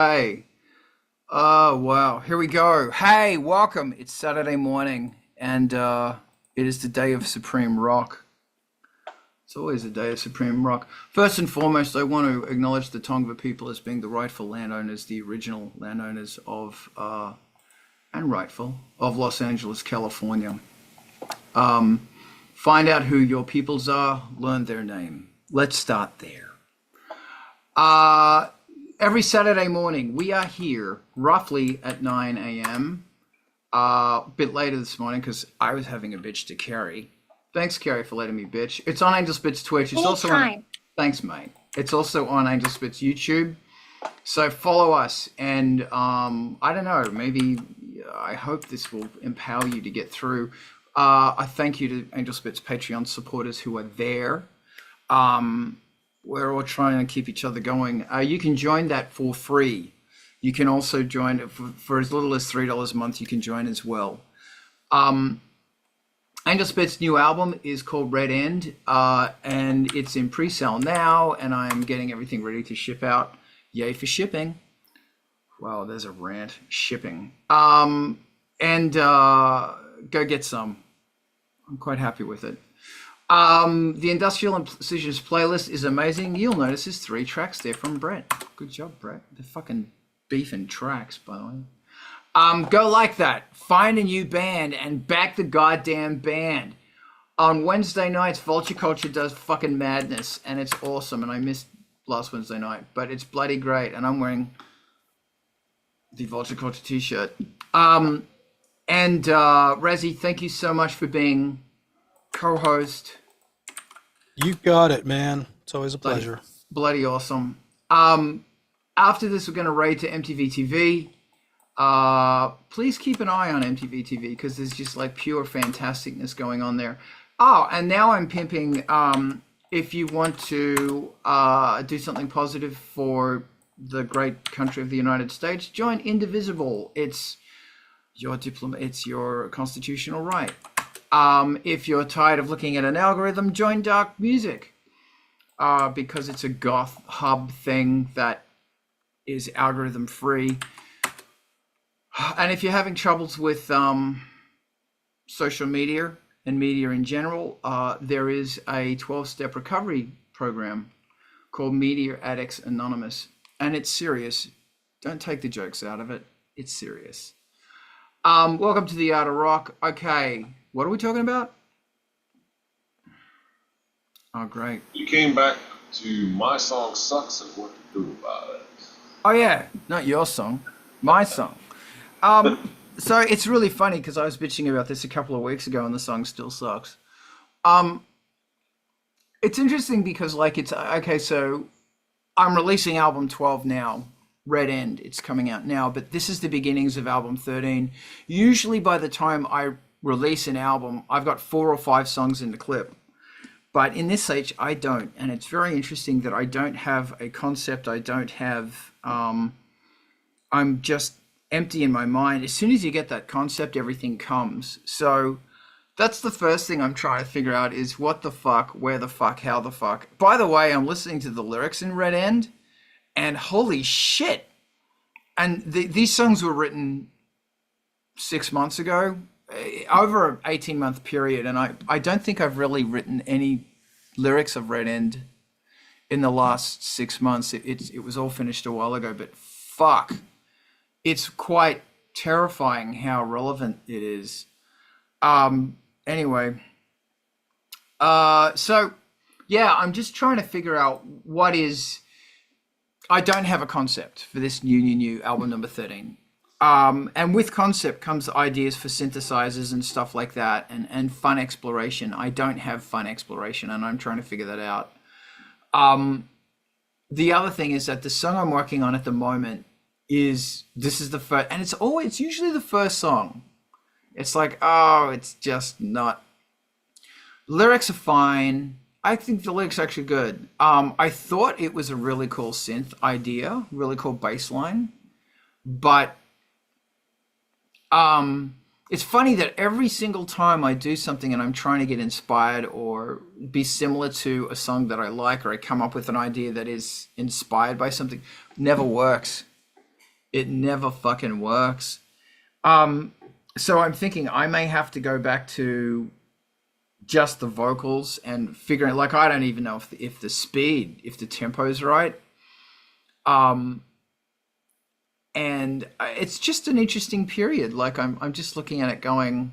Hey, oh wow, here we go. Hey, welcome. It's Saturday morning, and it is the day of Supreme Rock. It's always a day of Supreme Rock. First and foremost, I want to acknowledge the Tongva people as being the rightful landowners, the original landowners of, and rightful, of Los Angeles, California. Find out who your peoples are, learn their name. Let's start there. Every Saturday morning, we are here roughly at 9 a.m. A bit later this morning because I was having a bitch to Carrie. Thanks, Carrie, for letting me bitch. It's on Angelspit's Twitch. It's also on. Thanks, mate. It's also on Angelspit's YouTube. So follow us, and I don't know. Maybe I hope this will empower you to get through. I thank you to Angelspit's Patreon supporters who are there. We're all trying to keep each other going. You can join that for free. You can also join for as little as $3 a month. You can join as well. Angelspit's new album is called Red End, and it's in pre-sale now, and I'm getting everything ready to ship out. Yay for shipping. Wow, there's a rant. Shipping. And go get some. I'm quite happy with it. The Industrial Incisions playlist is amazing. You'll notice there's 3 tracks there from Brett. Good job, Brett. They're fucking beefing tracks, by the way. Go like that. Find a new band and back the goddamn band. On Wednesday nights, Vulture Culture does fucking madness, and it's awesome. And I missed last Wednesday night, but it's bloody great. And I'm wearing the Vulture Culture t-shirt. And Razi, thank you so much for being co-host. You got it, man. It's always a pleasure. Bloody awesome. After this, we're going to raid to MTV TV. Please keep an eye on MTV TV because there's just like pure fantasticness going on there. Oh, and now I'm pimping. If you want to do something positive for the great country of the United States, join Indivisible. It's your constitutional right. If you're tired of looking at an algorithm, join Dark Music because it's a goth hub thing that is algorithm free. And if you're having troubles with social media and media in general, there is a 12-step recovery program called Media Addicts Anonymous. And it's serious. Don't take the jokes out of it. It's serious. Welcome to the Art of Rock. Okay, what are we talking about? Oh, great. You came back to My Song Sucks and What to Do About It. Oh, yeah, not your song, my song. So it's really funny because I was bitching about this a couple of weeks ago and the song still sucks. It's interesting because like it's, okay, so I'm releasing album 12 now. Red End, it's coming out now, but this is the beginnings of album 13. Usually by the time I release an album, I've got 4 or 5 songs in the clip. But in this age, I don't. And it's very interesting that I don't have a concept. I don't have, I'm just empty in my mind. As soon as you get that concept, everything comes. So that's the first thing I'm trying to figure out is what the fuck, where the fuck, how the fuck. By the way, I'm listening to the lyrics in Red End. And holy shit. And these songs were written 6 months ago, over an 18-month period. And I don't think I've really written any lyrics of Red End in the last 6 months. It was all finished a while ago, but fuck. It's quite terrifying how relevant it is. Anyway. So, yeah, I'm just trying to figure out what is... I don't have a concept for this new album number 13. And with concept comes ideas for synthesizers and stuff like that and fun exploration. I don't have fun exploration and I'm trying to figure that out. The other thing is that the song I'm working on at the moment this is the first, and it's usually the first song. It's like, oh, it's just not. Lyrics are fine. I think the lyrics are actually good. I thought it was a really cool synth idea, really cool bass line. But it's funny that every single time I do something and I'm trying to get inspired or be similar to a song that I like, or I come up with an idea that is inspired by something, never works. It never fucking works. So I'm thinking I may have to go back to just the vocals and figuring, like, I don't even know if the speed, if the tempo's right. Um, and it's just an interesting period. Like I'm just looking at it going,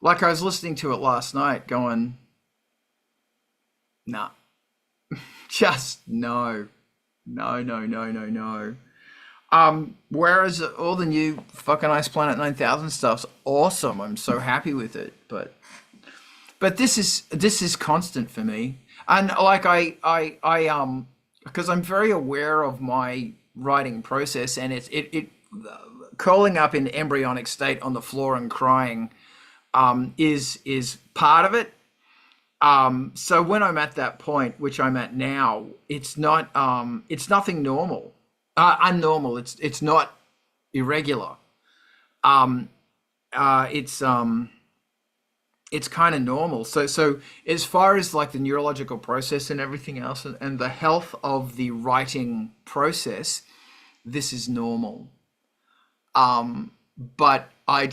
like I was listening to it last night going, nah, just no, no, no, no, no, no. Whereas all the new fucking Ice Planet 9000 stuff's awesome. I'm so happy with it, but this is constant for me. And like because I'm very aware of my writing process, and it curling up in embryonic state on the floor and crying is part of it. So when I'm at that point, which I'm at now, it's nothing normal, unnormal. It's not irregular. Um, it's it's kind of normal. So as far as like the neurological process and everything else, and the health of the writing process, this is normal. But they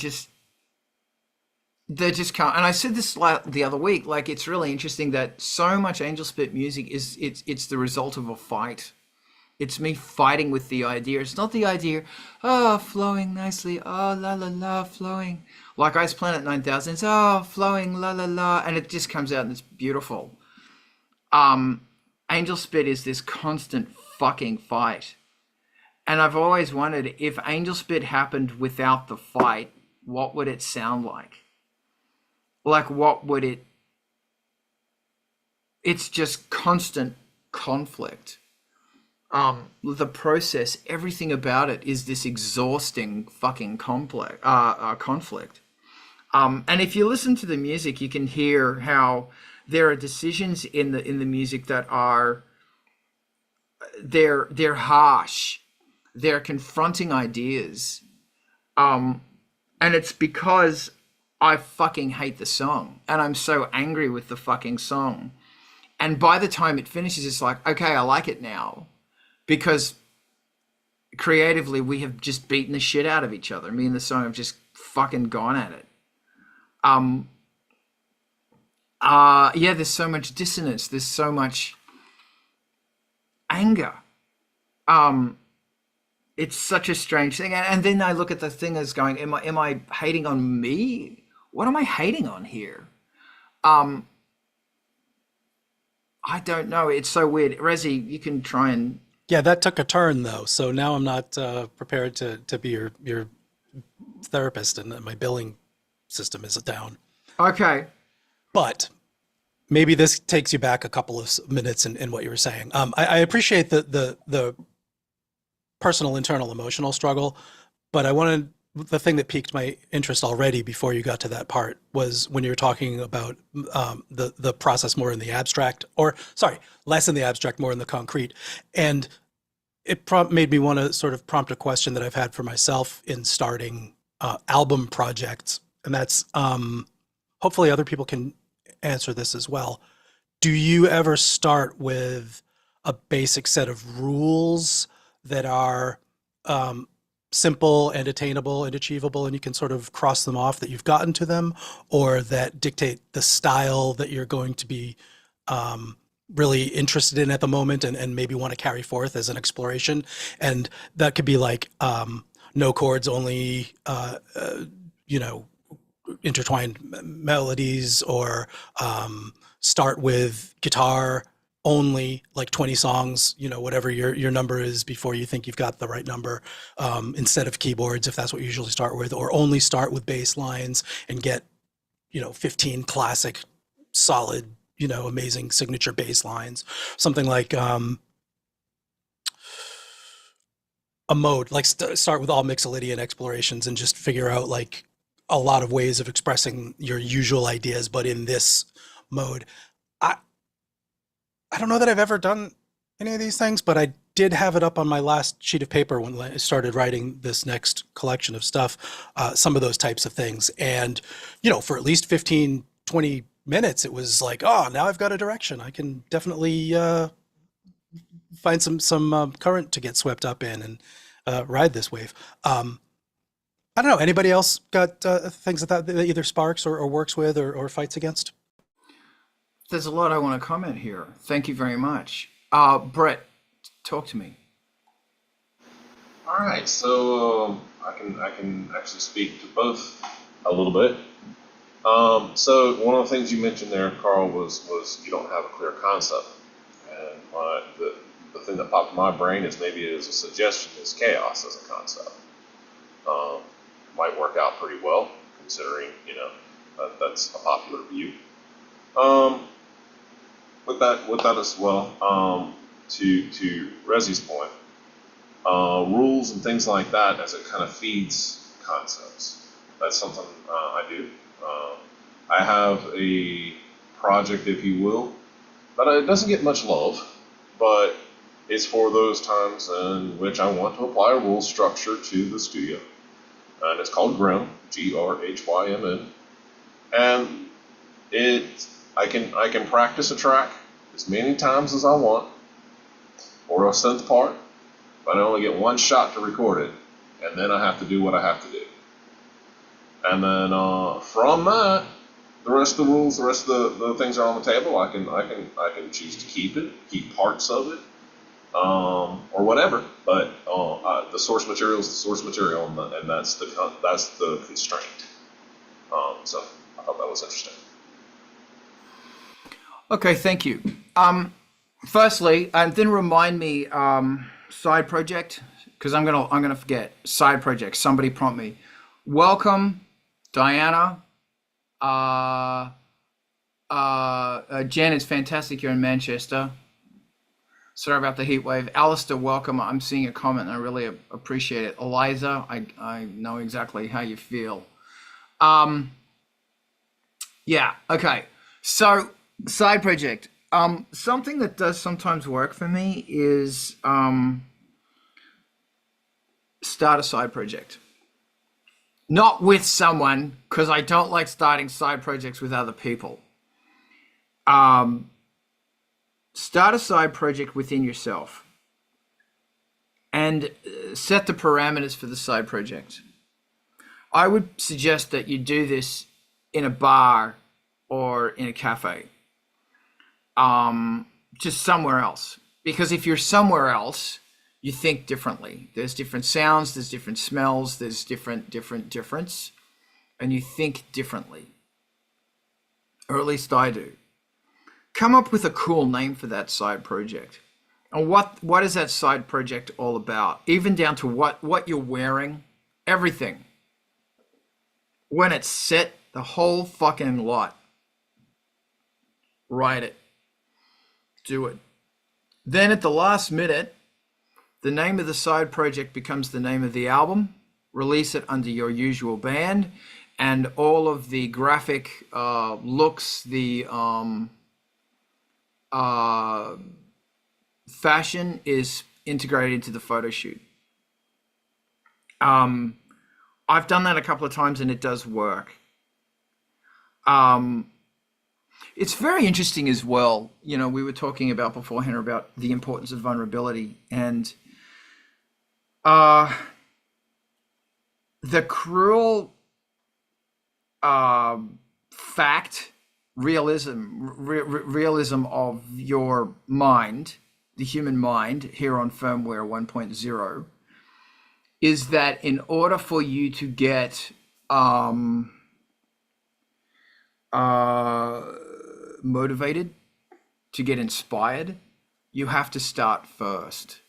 just can't. And I said this the other week. Like, it's really interesting that so much Angelspit music it's the result of a fight. It's me fighting with the idea. It's not the idea, oh, flowing nicely, oh, la la la, flowing. Like Ice Planet 9000, it's, oh, flowing, la la la, and it just comes out and it's beautiful. Angel Spit is this constant fucking fight. And I've always wondered, if Angel Spit happened without the fight, what would it sound like? Like, what would it... It's just constant conflict. The process, everything about it is this exhausting fucking conflict. And if you listen to the music, you can hear how there are decisions in the music that are they're harsh, they're confronting ideas, and it's because I fucking hate the song and I'm so angry with the fucking song. And by the time it finishes, it's like, okay, I like it now. Because creatively, we have just beaten the shit out of each other. Me and the song have just fucking gone at it. Yeah, there's so much dissonance. There's so much anger. It's such a strange thing. And then I look at the thing as going, am I hating on me? What am I hating on here? I don't know. It's so weird. Rezi, you can try and... Yeah, that took a turn though. So now I'm not prepared to be your therapist, and my billing system is down. Okay. But maybe this takes you back a couple of minutes in what you were saying. I appreciate the personal, internal, emotional struggle, but the thing that piqued my interest already before you got to that part was when you were talking about the process more in the abstract, or sorry, less in the abstract, more in the concrete. And it made me want to sort of prompt a question that I've had for myself in starting album projects. And that's, hopefully other people can answer this as well. Do you ever start with a basic set of rules that are simple and attainable and achievable, and you can sort of cross them off that you've gotten to them, or that dictate the style that you're going to be really interested in at the moment, and maybe want to carry forth as an exploration? And that could be like no chords, only intertwined melodies, or start with guitar only, like 20 songs, whatever your number is before you think you've got the right number, instead of keyboards, if that's what you usually start with, or only start with bass lines and get 15 classic solid amazing signature bass lines, something like a mode, like start with all Mixolydian explorations and just figure out like a lot of ways of expressing your usual ideas, but in this mode. I don't know that I've ever done any of these things, but I did have it up on my last sheet of paper when I started writing this next collection of stuff, some of those types of things. And, for at least 15, 20 minutes, it was like, oh, now I've got a direction. I can definitely find some current to get swept up in. And ride this wave. I don't know. Anybody else got things that either sparks or works with or fights against? There's a lot I want to comment here. Thank you very much. Brett, talk to me. All right, so I can actually speak to both a little bit. So one of the things you mentioned there, Carl, was you don't have a clear concept, and the thing that popped in my brain is maybe as a suggestion is chaos as a concept. Um, might work out pretty well considering that's a popular view. Um, with that as well, to Rezi's point, rules and things like that as it kind of feeds concepts. That's something I do. I have a project, if you will, that it doesn't get much love, but it's for those times in which I want to apply a rule structure to the studio. And it's called Grim, Grhymn, and I can practice a track as many times as I want, or a synth part, but I only get one shot to record it, and then I have to do what I have to do. And then from that, the rest of the rules, the rest of the things are on the table. I can choose to keep parts of it, or whatever. But the source material is the source material, and that's the constraint. So I thought that was interesting. Okay, thank you. Firstly, then remind me, side project, because I'm gonna forget. Side project. Somebody prompt me. Welcome, Diana. Jen, it's fantastic you're in Manchester. Sorry about the heat wave. Alistair, welcome. I'm seeing a comment and I really appreciate it. Eliza, I know exactly how you feel. Yeah, okay. So, side project. Something that does sometimes work for me is start a side project. Not with someone, because I don't like starting side projects with other people. Start a side project within yourself and set the parameters for the side project. I would suggest that you do this in a bar or in a cafe, just somewhere else. Because if you're somewhere else, you think differently. There's different sounds, there's different smells, there's difference, and you think differently. Or at least I do. Come up with a cool name for that side project. And what is that side project all about? Even down to what you're wearing, everything. When it's set, the whole fucking lot. Write it. Do it. Then at the last minute, the name of the side project becomes the name of the album. Release it under your usual band, and all of the graphic looks, the fashion is integrated into the photo shoot. I've done that a couple of times and it does work. It's very interesting as well. You know, we were talking about beforehand about the importance of vulnerability, and the cruel realism of your mind, the human mind here on firmware 1.0, is that in order for you to get motivated, to get inspired, you have to start first.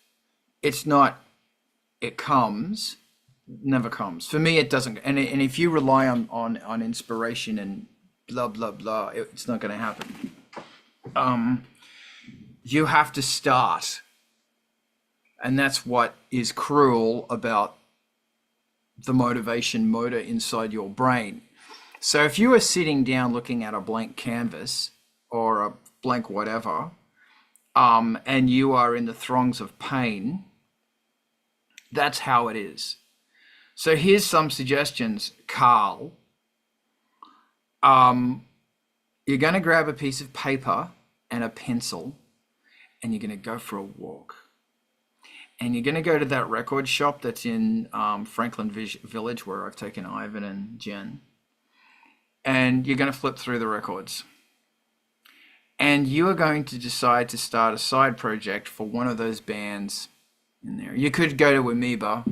It's not, it comes, never comes. For me, it doesn't. And if you rely on inspiration and blah, blah, blah, it's not going to happen. You have to start. And that's what is cruel about the motivation motor inside your brain. So if you are sitting down looking at a blank canvas or a blank whatever, and you are in the throngs of pain, that's how it is. So here's some suggestions, Carl. You're going to grab a piece of paper and a pencil, and you're going to go for a walk. and you're going to go to that record shop that's in Franklin Village, where I've taken Ivan and Jen, and you're going to flip through the records. And you are going to decide to start a side project for one of those bands in there. You could go to Amoeba.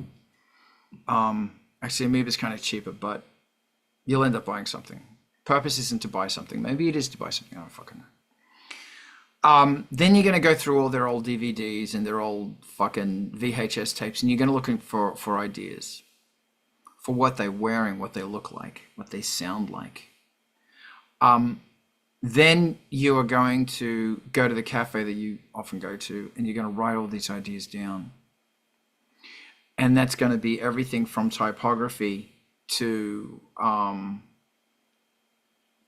Actually, Amoeba's kind of cheaper, but you'll end up buying something. Purpose isn't to buy something. Maybe it is to buy something. I don't fucking know. Then you're going to go through all their old DVDs and their old fucking VHS tapes, and you're going to look for ideas for what they're wearing, what they look like, what they sound like. Then you are going to go to the cafe that you often go to, and you're going to write all these ideas down. And that's going to be everything from typography to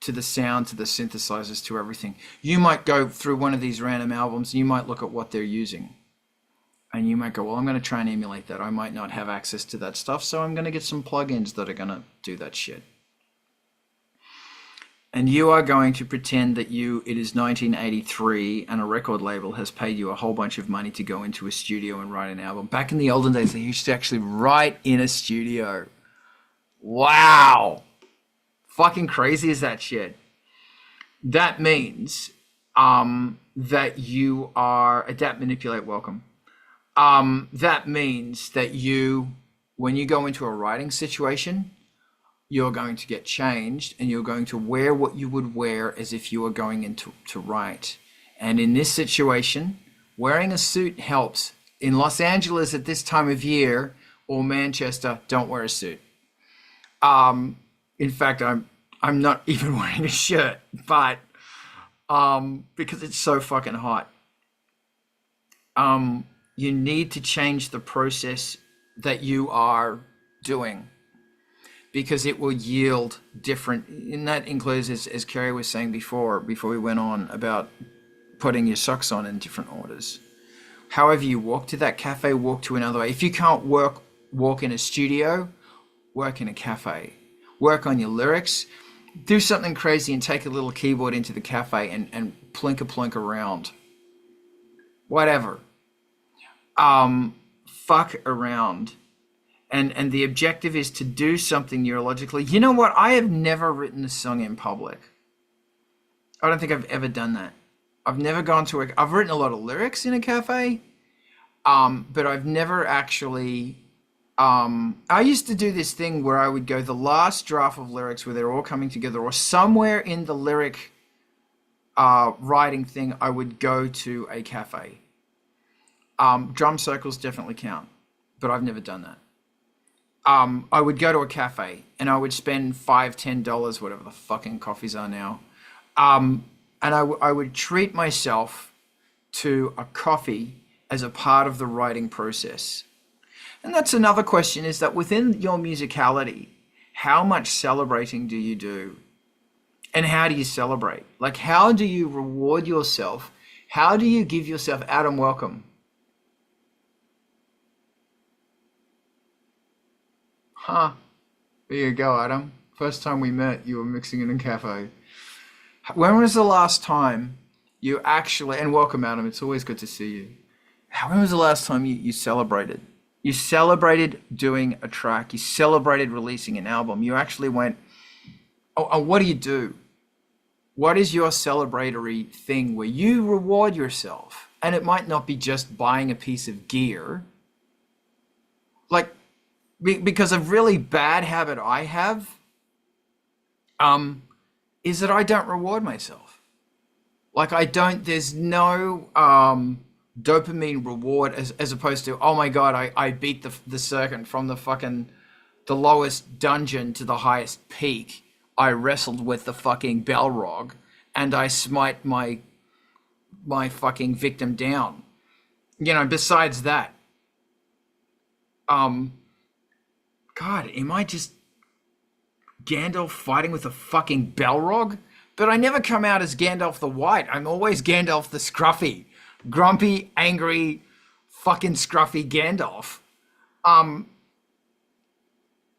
the sound, to the synthesizers, to everything. You might go through one of these random albums, and you might look at what they're using. And you might go, well, I'm going to try and emulate that. I might not have access to that stuff, so I'm going to get some plugins that are going to do that shit. And you are going to pretend that it is 1983 and a record label has paid you a whole bunch of money to go into a studio and write an album. Back in the olden days, they used to actually write in a studio. Wow. Fucking crazy is that shit. That means that you are adapt, manipulate, welcome. That means that when you go into a writing situation, you're going to get changed, and you're going to wear what you would wear as if you were going into to write. And in this situation, wearing a suit helps. In Los Angeles at this time of year, or Manchester, don't wear a suit. In fact, I'm not even wearing a shirt, but because it's so fucking hot. You need to change the process that you are doing, because it will yield different, and that includes, as Kerry was saying before we went on, about putting your socks on in different orders. However you walk to that cafe, walk to another way. If you can't walk in a studio, work in a cafe. Work on your lyrics. Do something crazy and take a little keyboard into the cafe and plink around. Whatever. Fuck around. And the objective is to do something neurologically. You know what? I have never written a song in public. I don't think I've ever done that. I've never gone to I've written a lot of lyrics in a cafe, but I've never actually... I used to do this thing where I would go the last draft of lyrics where they're all coming together, or somewhere in the lyric writing thing, I would go to a cafe. Drum circles definitely count, but I've never done that. I would go to a cafe and I would spend $5-10, whatever the fucking coffees are now. And I would treat myself to a coffee as a part of the writing process. And that's another question, is that within your musicality, how much celebrating do you do? And how do you celebrate? Like, how do you reward yourself? How do you give yourself, Adam, welcome. Huh. There you go, Adam. First time we met, you were mixing in a cafe. When was the last time you actually, and welcome, Adam, it's always good to see you. When was the last time you celebrated? You celebrated doing a track. You celebrated releasing an album. You actually went, oh, what do you do? What is your celebratory thing where you reward yourself? And it might not be just buying a piece of gear. Like, because a really bad habit I have is that I don't reward myself. Like, there's no dopamine reward as opposed to, oh my God, I beat the circuit from the lowest dungeon to the highest peak. I wrestled with the fucking Balrog and I smite my fucking victim down. You know, besides that, God, am I just Gandalf fighting with a fucking Balrog? But I never come out as Gandalf the White. I'm always Gandalf the Scruffy. Grumpy, angry, fucking scruffy Gandalf.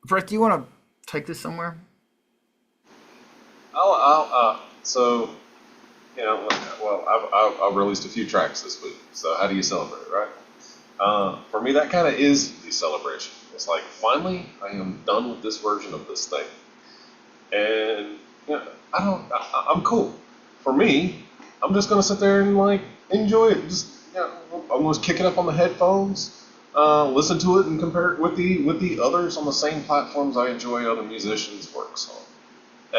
Brett, do you want to take this somewhere? So, you know, well, I've released a few tracks this week. So how do you celebrate, right? For me, that kind of is the celebration. It's like, finally, I am done with this version of this thing. And, you know, I'm cool. For me, I'm just going to sit there and, like, enjoy it. Just, you know, I'm going to kick it up on the headphones, listen to it and compare it with the others on the same platforms I enjoy other musicians' works on.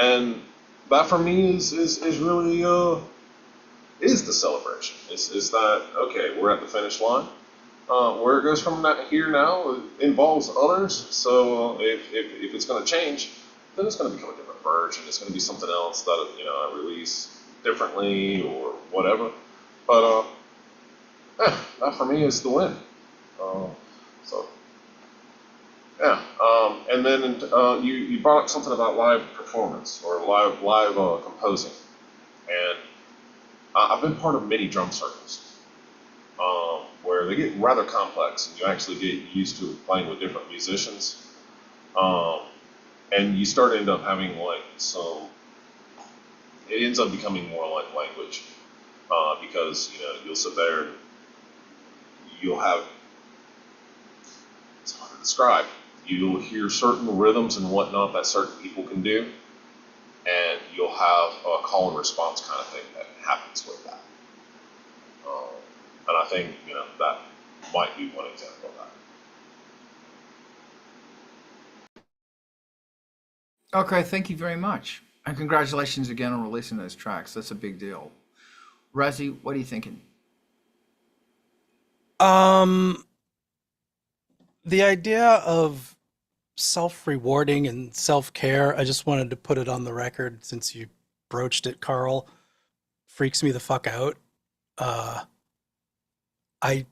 And that for me is really is the celebration. Is that, okay, we're at the finish line. Where it goes from here now involves others. So if it's going to change, then it's going to become a different version. It's going to be something else that I release differently or whatever. But that for me is the win. So yeah. And then you brought up something about live performance or live composing, and I've been part of many drum circles. Where they get rather complex and you actually get used to playing with different musicians. And you start to end up having it ends up becoming more like language. Because, you'll sit there and you'll have, it's hard to describe, you'll hear certain rhythms and whatnot that certain people can do, and you'll have a call and response kind of thing that happens with that. And I think, that might be one example of that. Okay, thank you very much. And congratulations again on releasing those tracks. That's a big deal. Razi, what are you thinking? The idea of self-rewarding and self-care, I just wanted to put it on the record since you broached it, Carl, freaks me the fuck out. I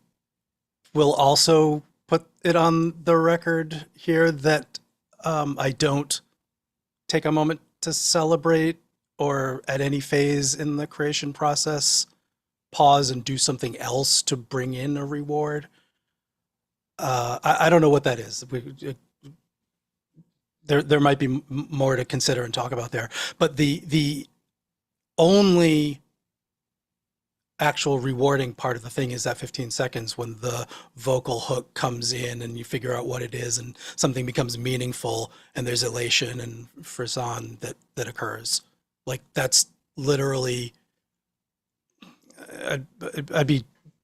will also put it on the record here that I don't take a moment to celebrate or at any phase in the creation process pause and do something else to bring in a reward. I don't know what that is. There might be more to consider and talk about there, but the only actual rewarding part of the thing is that 15 seconds when the vocal hook comes in and you figure out what it is and something becomes meaningful and there's elation and frisson that occurs. Like, that's literally, I'd be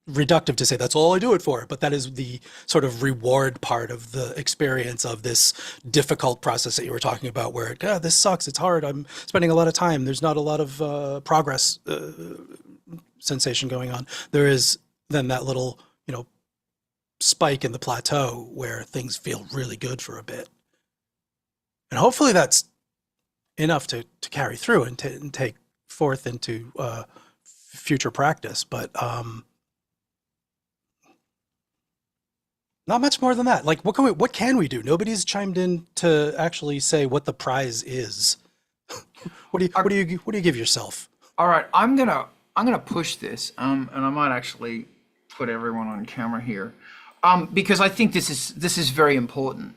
reductive to say that's all I do it for, but that is the sort of reward part of the experience of this difficult process that you were talking about, where this sucks, it's hard, I'm spending a lot of time, there's not a lot of progress sensation going on. There is then that little, spike in the plateau where things feel really good for a bit. And hopefully that's enough to carry through and take forth into future practice. But not much more than that. Like, what can we do? Nobody's chimed in to actually say what the prize is. What do you give yourself? All right, I'm gonna push this, and I might actually put everyone on camera here, because I think this is very important.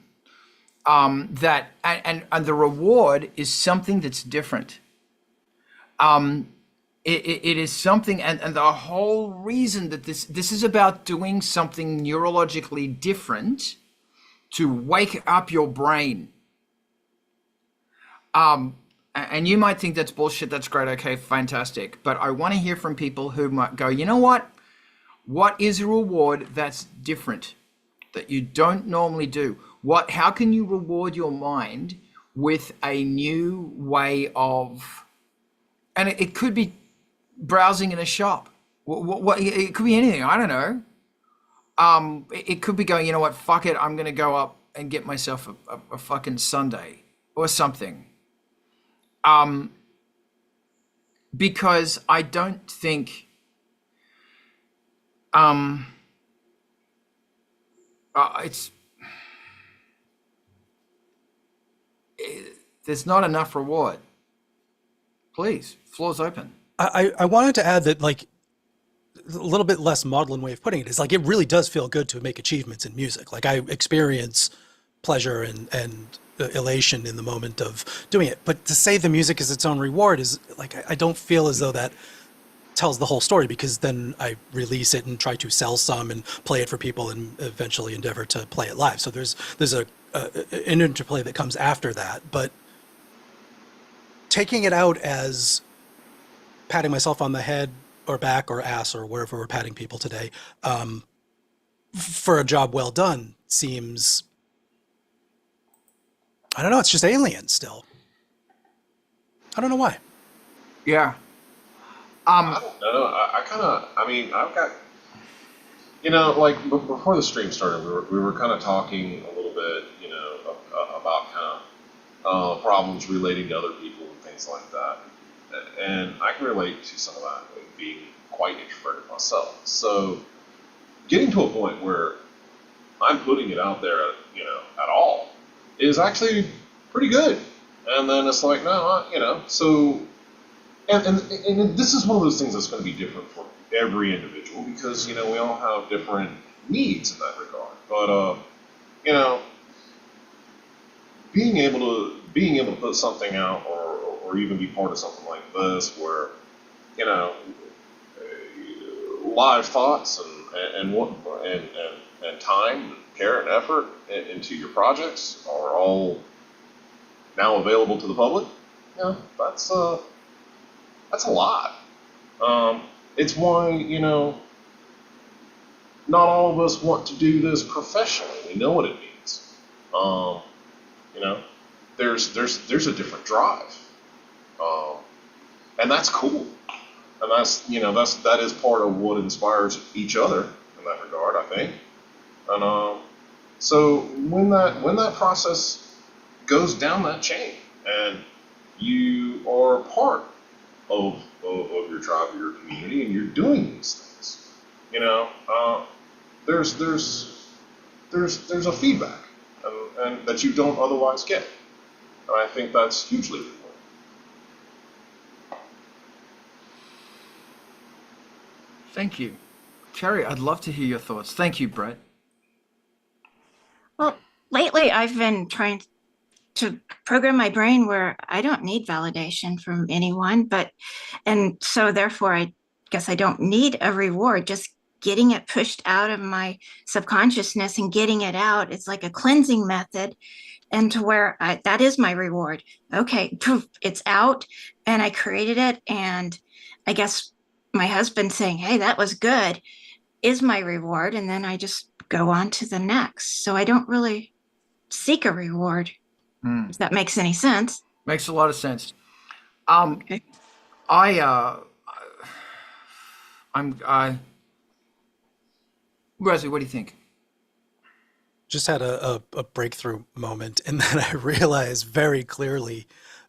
That and the reward is something that's different. It is something, and the whole reason that this is about doing something neurologically different to wake up your brain. And you might think that's bullshit, that's great, okay, fantastic. But I want to hear from people who might go, you know what? What is a reward that's different, that you don't normally do? How can you reward your mind with a new way of, and it could be browsing in a shop. It could be anything, I don't know. It could be going, you know what, fuck it, I'm going to go up and get myself a fucking sundae or something. Because I don't think there's not enough reward. Please, floor's open. I wanted to add that, like, a little bit less maudlin way of putting it is, like, it really does feel good to make achievements in music. Like, I experience pleasure and elation in the moment of doing it. But to say the music is its own reward is, like, I don't feel as though that tells the whole story, because then I release it and try to sell some and play it for people and eventually endeavor to play it live. So there's an interplay that comes after that. But taking it out as patting myself on the head or back or ass or wherever we're patting people today, for a job well done seems, I don't know, it's just alien still. I don't know why. Yeah. I don't know. I mean, I've got, like before the stream started, we were kind of talking a little bit, about kind of problems relating to other people and things like that. And I can relate to some of that, being quite introverted myself. So getting to a point where I'm putting it out there, at all, is actually pretty good. And then it's like, no, so, and this is one of those things that's going to be different for every individual, because, we all have different needs in that regard. But, being able to put something out, or even be part of something like this, where, live thoughts and time, and care, and effort into your projects are all now available to the public. That's a lot. It's why, not all of us want to do this professionally. We know what it means. There's a different drive, and that's cool. And that is part of what inspires each other in that regard, I think. And so when that process goes down that chain, and you are part of your tribe, of your community, and you're doing these things, there's a feedback, and that you don't otherwise get, and I think that's hugely important. Thank you. Terry, I'd love to hear your thoughts. Thank you, Brett. Well, lately I've been trying to program my brain where I don't need validation from anyone, and so therefore I guess I don't need a reward. Just getting it pushed out of my subconsciousness and getting it out, it's like a cleansing method, and to where that is my reward. Okay, poof, it's out, and I created it, and I guess my husband saying, hey, that was good, is my reward, and then I just go on to the next. So I don't really seek a reward, if that makes any sense. Makes a lot of sense. Okay. Raziel, what do you think? Just had a breakthrough moment, and then I realized very clearly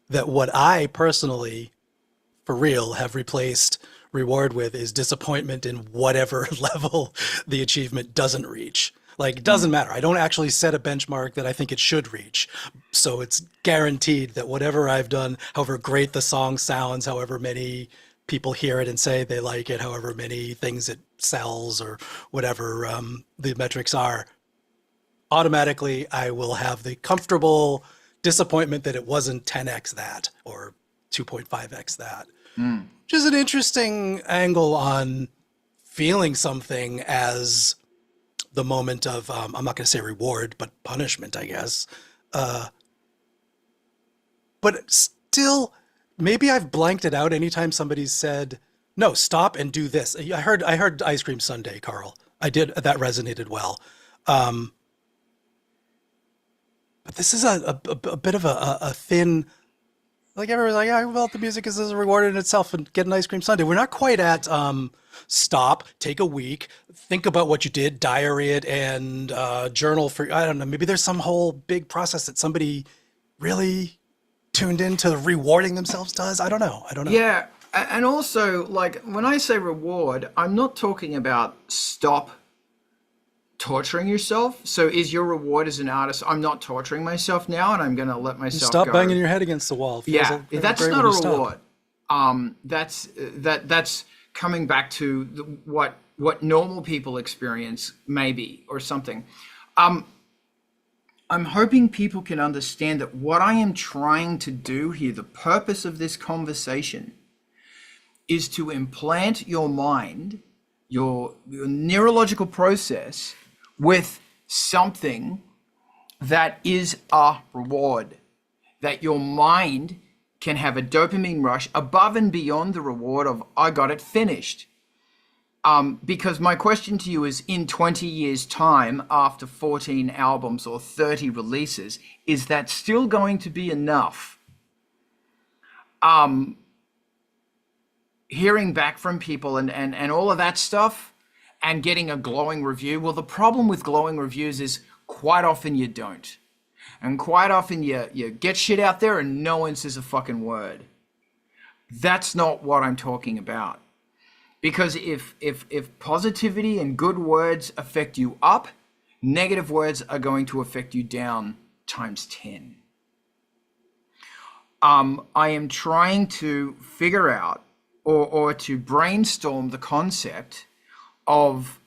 that what I personally, for real, have replaced reward with is disappointment in whatever level the achievement doesn't reach. Like, it doesn't matter. I don't actually set a benchmark that I think it should reach. So it's guaranteed that whatever I've done, however great the song sounds, however many people hear it and say they like it, however many things it sells, or whatever the metrics are, automatically I will have the comfortable disappointment that it wasn't 10x that or 2.5x that. Which is an interesting angle on feeling something as the moment of, I'm not going to say reward, but punishment, I guess. But still, maybe I've blanked it out anytime somebody's said, no, stop and do this. I heard Ice Cream Sundae, Carl. I did. That resonated well. But this is a bit of a thin, like everybody's like, yeah, well, the music is a reward in itself, and get an Ice Cream Sundae. We're not quite at stop, take a week, think about what you did, diary it, and journal for, I don't know, maybe there's some whole big process that somebody really tuned into rewarding themselves does. I don't know. Yeah, and also, like, when I say reward, I'm not talking about stop torturing yourself. So is your reward as an artist, I'm not torturing myself now, and I'm going to let myself stop go. banging your head against the wall. Yeah, that's not a reward. That's coming back to what normal people experience, maybe, or something. I'm hoping people can understand that what I am trying to do here, the purpose of this conversation, is to implant your mind, your neurological process, with something that is a reward, that your mind can have a dopamine rush above and beyond the reward of, I got it finished. Because my question to you is, in 20 years' time, after 14 albums or 30 releases, is that still going to be enough? Hearing back from people and all of that stuff and getting a glowing review. Well, the problem with glowing reviews is quite often you don't. And quite often you get shit out there and no one says a fucking word. That's not what I'm talking about. Because if positivity and good words affect you up, negative words are going to affect you down times 10. I am trying to figure out or to brainstorm the concept of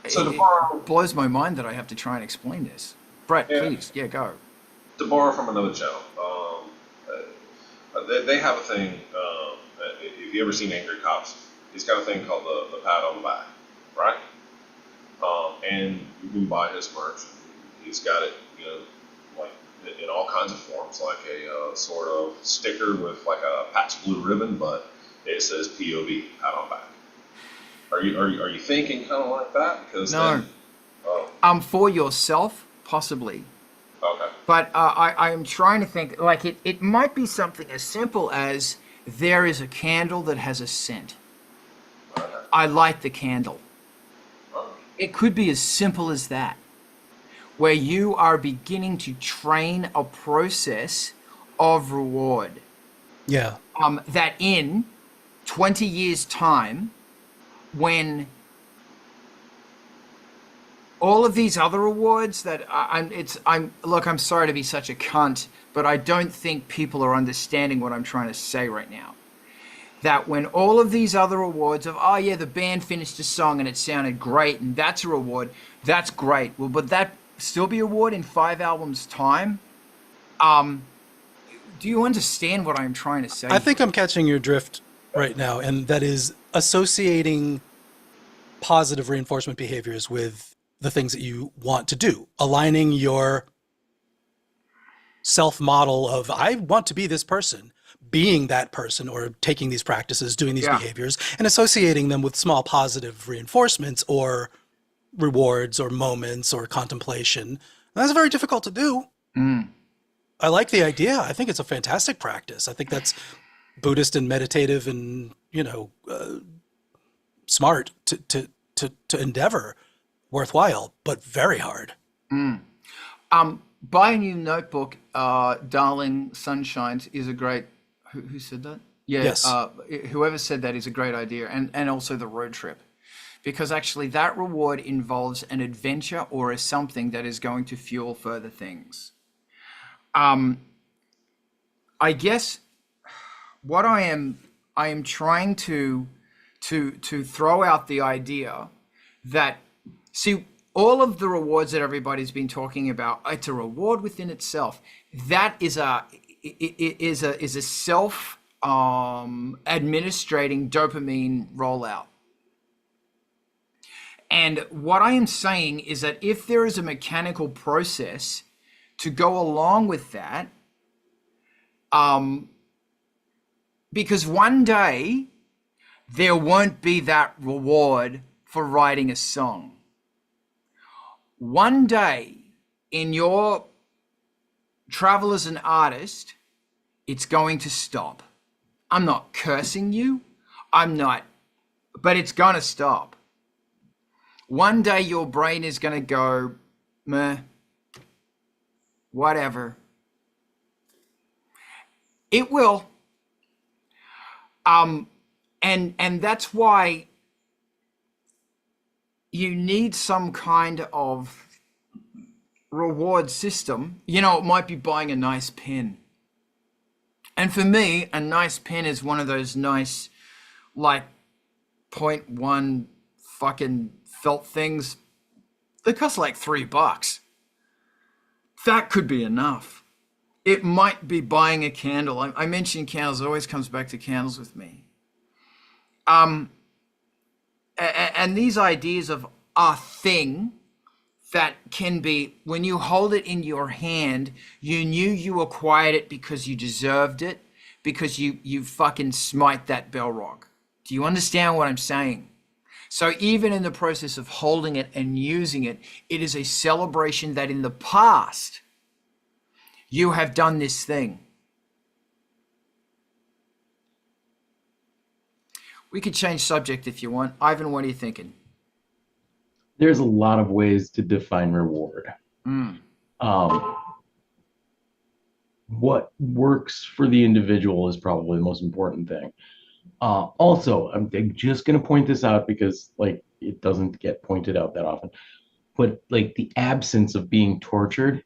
So it blows my mind that I have to try and explain this. Brett, please, go. to borrow from another channel, they have a thing. If you ever seen Angry Cops, he's got a thing called the pat on the back, right? And you can buy his merch. He's got it, like in all kinds of forms, like a sort of sticker with like a Pat's Blue ribbon, but it says POV, pat on back. Are you thinking kind of like that? Because no. Then, for yourself, possibly. Okay. But I am trying to think, like it might be something as simple as there is a candle that has a scent. Okay. I light the candle. Okay. It could be as simple as that, where you are beginning to train a process of reward. Yeah. That in 20 years' time, when all of these other awards that I'm sorry to be such a cunt, but I don't think people are understanding what I'm trying to say right now. That when all of these other awards of, oh yeah, the band finished a song and it sounded great and that's a reward, that's great. Well, but that still be a reward in 5 albums time? Do you understand what I'm trying to say? I think I'm catching your drift right now, and that is associating positive reinforcement behaviors with the things that you want to do, aligning your self-model of, I want to be this person, being that person, or taking these practices, doing these behaviors, and associating them with small positive reinforcements or rewards or moments or contemplation. And that's very difficult to do. I like the idea. I think it's a fantastic practice. I think that's Buddhist and meditative and, smart to endeavor, worthwhile, but very hard. Buy a new notebook, Darling Sunshines is a great, who said that? Yeah, Yes. Whoever said that is a great idea, and also the road trip. Because actually that reward involves an adventure or a something that is going to fuel further things. I guess what I am trying to throw out the idea that, see, all of the rewards that everybody's been talking about, it's a reward within itself. That is a self administrating dopamine rollout. And what I am saying is that if there is a mechanical process to go along with that, because one day there won't be that reward for writing a song. One day in your travel as an artist, it's going to stop. I'm not cursing you. But it's going to stop. One day your brain is going to go, meh, whatever. It will. And that's why you need some kind of reward system. It might be buying a nice pen. And for me, a nice pen is one of those nice, like, 0.1 fucking felt things. They cost like $3. that could be enough. It might be buying a candle. I mentioned candles. It always comes back to candles with me. And these ideas of a thing that can be, when you hold it in your hand, you knew you acquired it because you deserved it, because you fucking smite that bell rock. Do you understand what I'm saying? So even in the process of holding it and using it, it is a celebration that in the past, you have done this thing. We could change subject if you want. Ivan, what are you thinking? There's a lot of ways to define reward. What works for the individual is probably the most important thing. Also, I'm just going to point this out because like it doesn't get pointed out that often, but like the absence of being tortured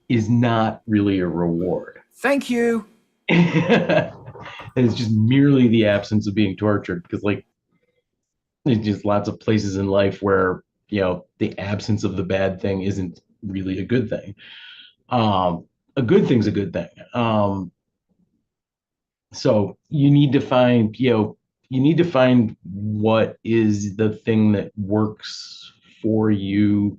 is not really a reward. Thank you. It's just merely the absence of being tortured, because like there's just lots of places in life where, you know, the absence of the bad thing isn't really a good thing. A good thing's a good thing. So you need to find, what is the thing that works for you,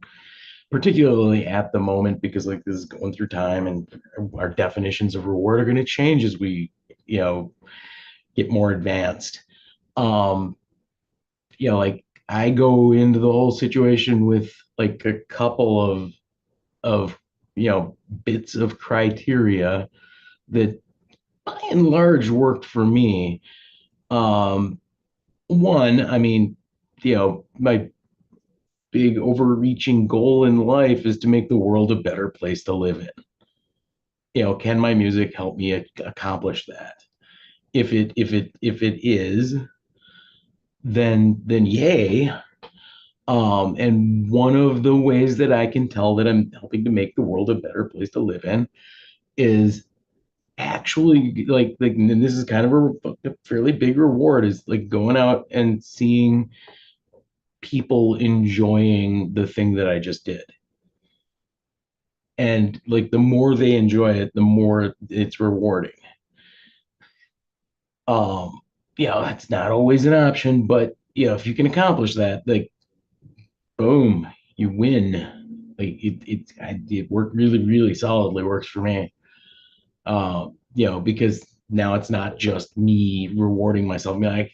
particularly at the moment, because like this is going through time and our definitions of reward are going to change as we, get more advanced. Like I go into the whole situation with like a couple of bits of criteria that by and large worked for me. One, I mean, my big overreaching goal in life is to make the world a better place to live in. Can my music help me accomplish that? If it is, then yay. And one of the ways that I can tell that I'm helping to make the world a better place to live in is actually like and this is kind of a fairly big reward, is like going out and seeing people enjoying the thing that I just did. And like the more they enjoy it, the more it's rewarding. That's not always an option, but if you can accomplish that, like boom, you win. Like it worked really, really solidly, works for me. Because now it's not just me rewarding myself. I mean, I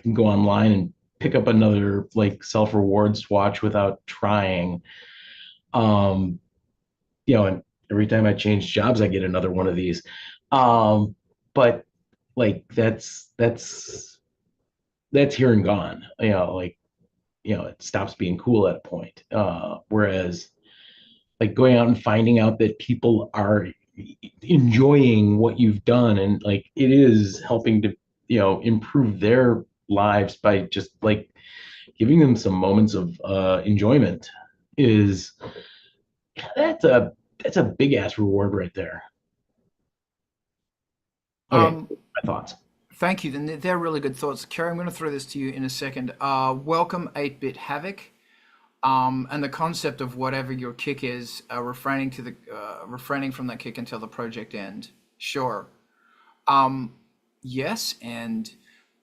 can go online and pick up another like self-reward swatch without trying. And every time I change jobs, I get another one of these. But like that's here and gone. It stops being cool at a point. Whereas like going out and finding out that people are enjoying what you've done and like it is helping to improve their lives by just like giving them some moments of enjoyment that's a big ass reward right there. Okay, my thoughts. Thank you. Then they're really good thoughts. Kerry, I'm going to throw this to you in a second. Welcome 8-Bit Havoc. And the concept of whatever your kick is, refraining from that kick until the project end. Sure. Yes. And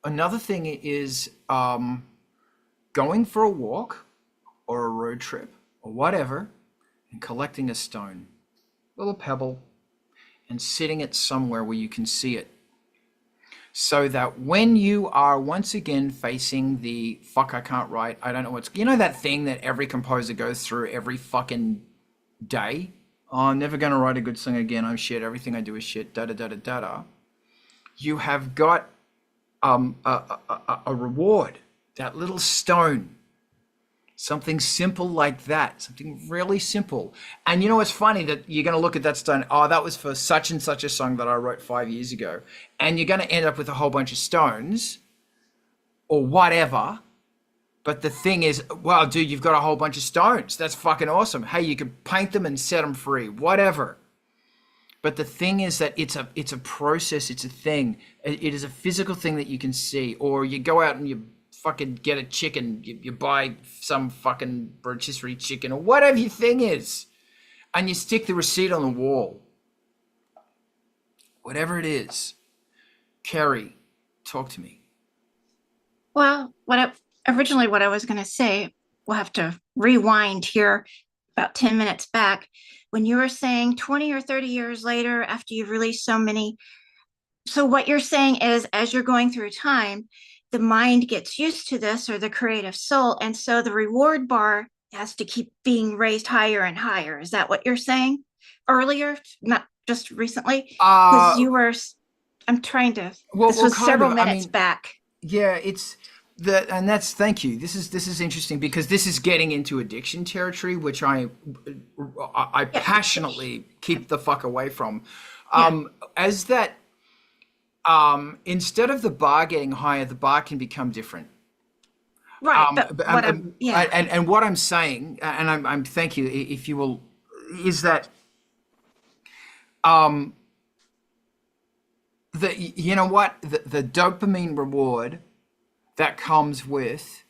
another thing is going for a walk or a road trip or whatever and collecting a stone, a little pebble, and sitting it somewhere where you can see it. So that when you are once again facing the fuck, I can't write, I don't know what's, that thing that every composer goes through every fucking day? Oh, I'm never going to write a good song again. I'm shit. Everything I do is shit. Da da da da da da. You have got a reward, that little stone. Something simple like that, something really simple. And it's funny that you're going to look at that stone, oh, that was for such and such a song that I wrote 5 years ago. And you're going to end up with a whole bunch of stones or whatever. But the thing is, well, dude, you've got a whole bunch of stones. That's fucking awesome. Hey, you can paint them and set them free, whatever. But the thing is that it's a process, it's a thing. It is a physical thing that you can see. Or you go out and you fucking get a chicken, you buy some fucking rotisserie chicken or whatever your thing is, and you stick the receipt on the wall. Whatever it is. Kerry, talk to me. Well, originally what I was going to say, we'll have to rewind here about 10 minutes back when you were saying 20 or 30 years later after you've released so many. So what you're saying is as you're going through time, the mind gets used to this, or the creative soul, and so the reward bar has to keep being raised higher and higher. Is that what you're saying? Earlier, not just recently? Because you were, I'm trying to, this was several minutes back. Yeah, it's the, and that's, thank you. This is interesting because this is getting into addiction territory, which I passionately keep the fuck away from. As that, instead of the bar getting higher, the bar can become different. Right. But what and what I'm saying, and I'm thank you, if you will, is that you know what, the dopamine reward that comes with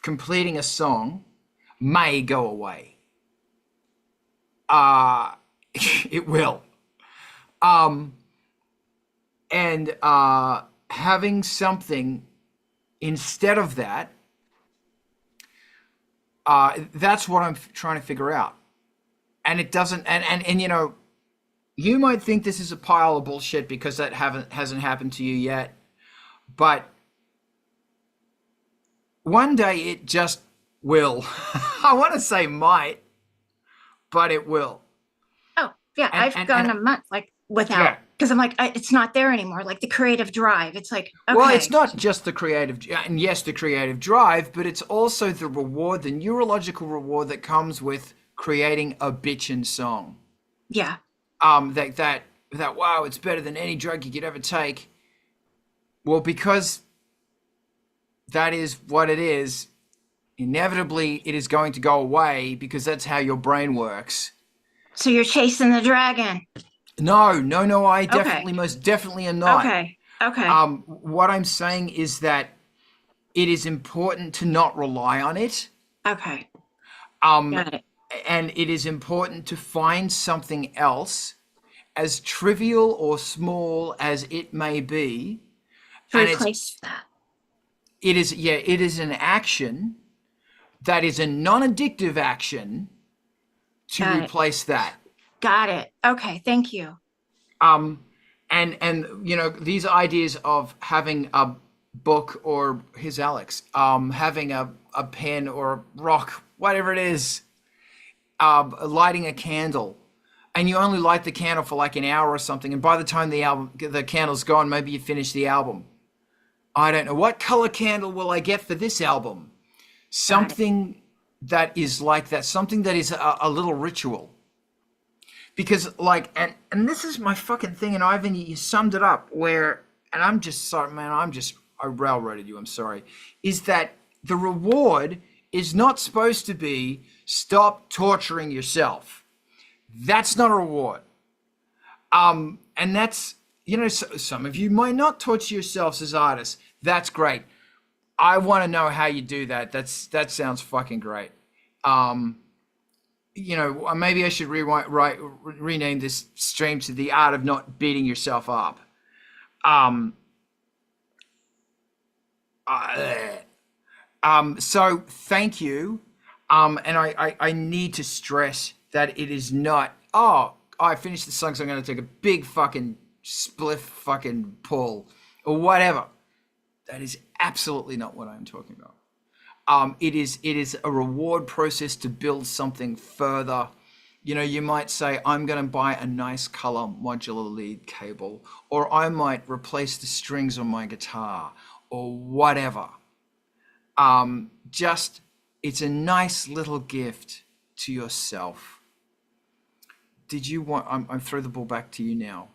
completing a song may go away. It will. And having something instead of that, that's what I'm trying to figure out. And it doesn't, and you know, you might think this is a pile of bullshit because that hasn't happened to you yet, but one day it just will. I want to say might, but it will. Oh yeah, I've gone a month like without, because I'm like, it's not there anymore. Like the creative drive, it's like, okay. Well, it's not just the creative, and yes, the creative drive, but it's also the reward, the neurological reward that comes with creating a bitchin' song. Yeah. That wow, it's better than any drug you could ever take. Well, because that is what it is, inevitably it is going to go away because that's how your brain works. So you're chasing the dragon. No, I definitely, most definitely am not. Okay. What I'm saying is that it is important to not rely on it. Okay. Got it. And it is important to find something else, as trivial or small as it may be. To replace that. It is an action that is a non-addictive action to replace that. Got it. Okay, thank you. And you know, these ideas of having a book, or here's Alex, having a pen or a rock, whatever it is, lighting a candle, and you only light the candle for like an hour or something, and by the time the candle's gone, maybe you finish the album. I don't know, what color candle will I get for this album? Something that is like that, something that is a little ritual. Because like, and this is my fucking thing, and Ivan, you summed it up where, and I'm just sorry, man, I railroaded you, I'm sorry, is that the reward is not supposed to be stop torturing yourself. That's not a reward. And that's, you know, some of you might not torture yourselves as artists. That's great. I want to know how you do that. That sounds fucking great. You know, maybe I should rename this stream to The Art of Not Beating Yourself Up. So thank you. And I need to stress that it is not, oh, I finished the song, so I'm going to take a big fucking spliff fucking pull or whatever. That is absolutely not what I'm talking about. It is a reward process to build something further. You know, you might say, I'm going to buy a nice color modular lead cable, or I might replace the strings on my guitar, or whatever. It's a nice little gift to yourself. Did you want, I'm throw the ball back to you now.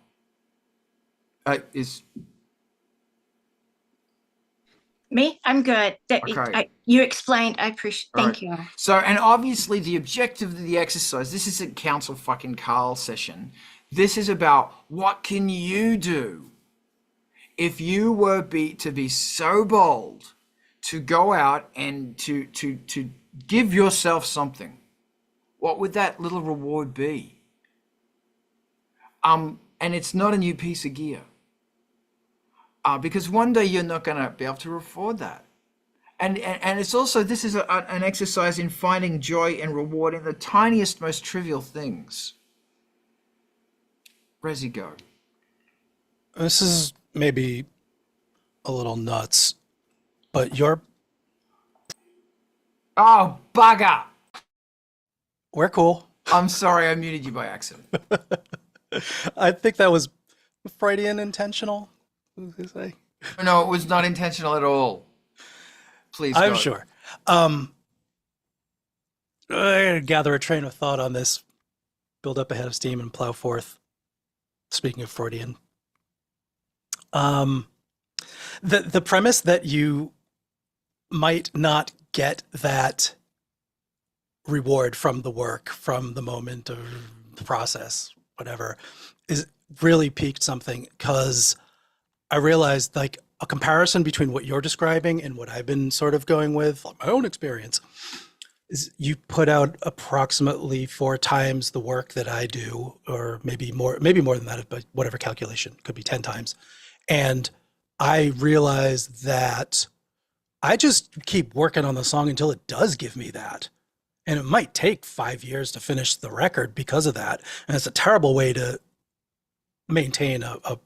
Me? I'm good. Okay. You explained. I appreciate. Thank you. So, and obviously the objective of the exercise, this isn't Council fucking Carl session. This is about what can you do if you were to be so bold to go out and to give yourself something. what would that little reward be? And it's not a new piece of gear. Because one day you're not going to be able to afford that. And it's also, this is an exercise in finding joy and reward in the tiniest, most trivial things. Rezi, go. This is maybe a little nuts, but Oh, bugger! we're cool. I'm sorry, I muted you by accident. I think that was Freudian intentional. What was I say? No, it was not intentional at all. Please, I'm go. sure. I gotta gather a train of thought on this, build up a head of steam and plow forth. Speaking of Freudian. The premise that you might not get that reward from the work, from the moment or the process, whatever, is really piqued something, because I realized, like, a comparison between what you're describing and what I've been sort of going with, my own experience, is you put out approximately 4 times the work that I do, or maybe more than that, but whatever calculation, could be 10 times. And I realized that I just keep working on the song until it does give me that. And it might take 5 years to finish the record because of that. And it's a terrible way to maintain a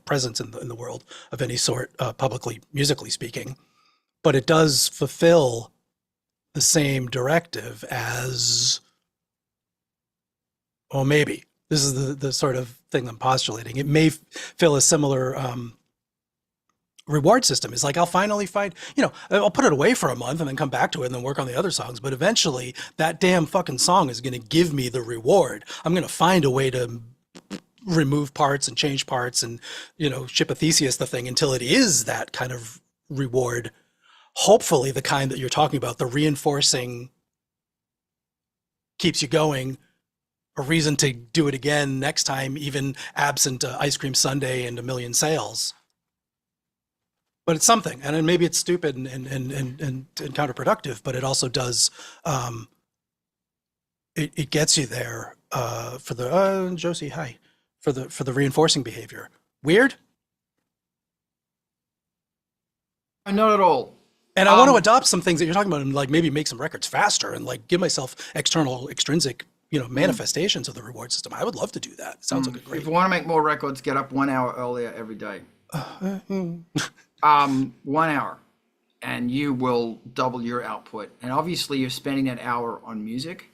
presence in the world of any sort, publicly, musically speaking. But it does fulfill the same directive as, well, maybe this is the sort of thing I'm postulating. It may fill a similar reward system. It's like, I'll finally find, I'll put it away for a month and then come back to it and then work on the other songs. But eventually that damn fucking song is going to give me the reward. I'm going to find a way to remove parts and change parts and, ship a Theseus the thing until it is that kind of reward. Hopefully the kind that you're talking about, the reinforcing, keeps you going, a reason to do it again next time, even absent ice cream sundae and a million sales. But it's something, and maybe it's stupid and counterproductive, but it also does, it gets you there for the, Josie, hi, for the reinforcing behavior. Weird? Not at all. And I want to adopt some things that you're talking about and, like, maybe make some records faster and, like, give myself external, extrinsic, manifestations of the reward system. I would love to do that. It sounds like a great. If you want to make more records, get up 1 hour earlier every day. 1 hour, and you will double your output. And obviously, you're spending that hour on music.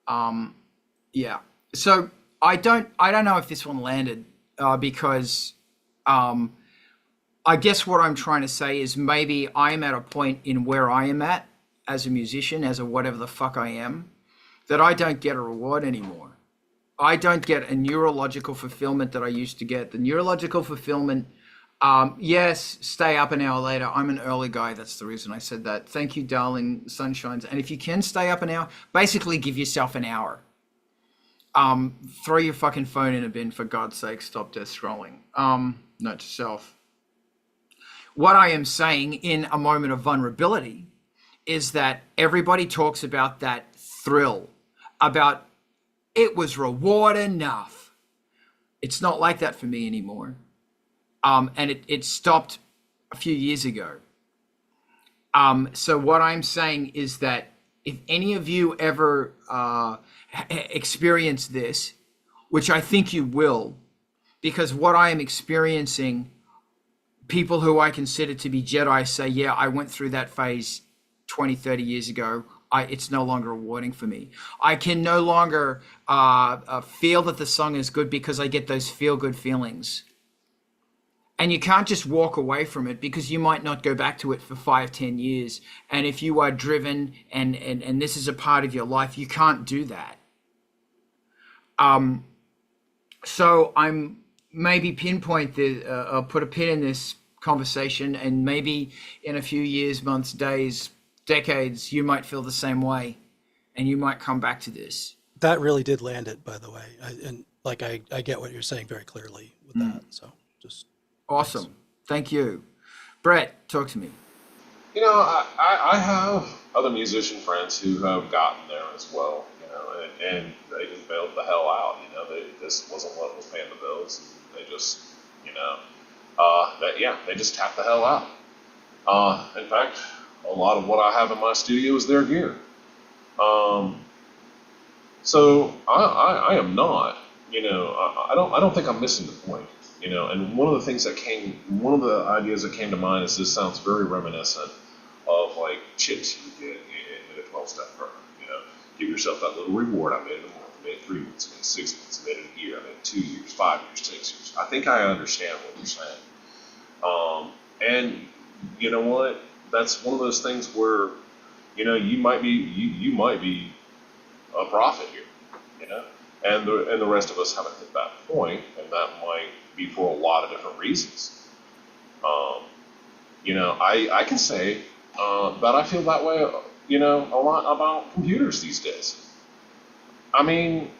Yeah. So I don't know if this one landed because I guess what I'm trying to say is maybe I'm at a point in where I am at as a musician, as a whatever the fuck I am, that I don't get a reward anymore. I don't get a neurological fulfillment that I used to get. The neurological fulfillment, yes, stay up an hour later. I'm an early guy. That's the reason I said that. Thank you, darling sunshines. And if you can stay up an hour, basically give yourself an hour. Throw your fucking phone in a bin, for God's sake. Stop death scrolling. Note to self. What I am saying in a moment of vulnerability is that everybody talks about that thrill, about it was reward enough. It's not like that for me anymore. And it stopped a few years ago. So what I'm saying is that if any of you ever experience this, which I think you will, because what I am experiencing, people who I consider to be Jedi say, yeah, I went through that phase 20, 30 years ago. It's no longer rewarding for me. I can no longer feel that the song is good because I get those feel-good feelings. And you can't just walk away from it because you might not go back to it for 5, 10 years. And if you are driven and this is a part of your life, you can't do that. So I'm maybe pinpoint put a pin in this conversation, and maybe in a few years, months, days, decades, you might feel the same way and you might come back to this. That really did land it, by the way. I get what you're saying very clearly with that. So just awesome. Thanks. Thank you. Brett, talk to me. I have other musician friends who have gotten there as well. and they just bailed the hell out. This wasn't what was paying the bills. And they just, they just tapped the hell out. In fact, a lot of what I have in my studio is their gear. So I am not, I don't think I'm missing the point. And one of the ideas that came to mind is this sounds very reminiscent of like chips you get in a 12-step program. Give yourself that little reward. I made it a month, I made it 3 months, I made it 6 months, I made it a year, I made it 2 years, 5 years, 6 years. I think I understand what you're saying. And you know what? That's one of those things where, you might be a prophet here, and the rest of us haven't hit that point, and that might be for a lot of different reasons. I can say that I feel that way, a lot about computers these days. I mean,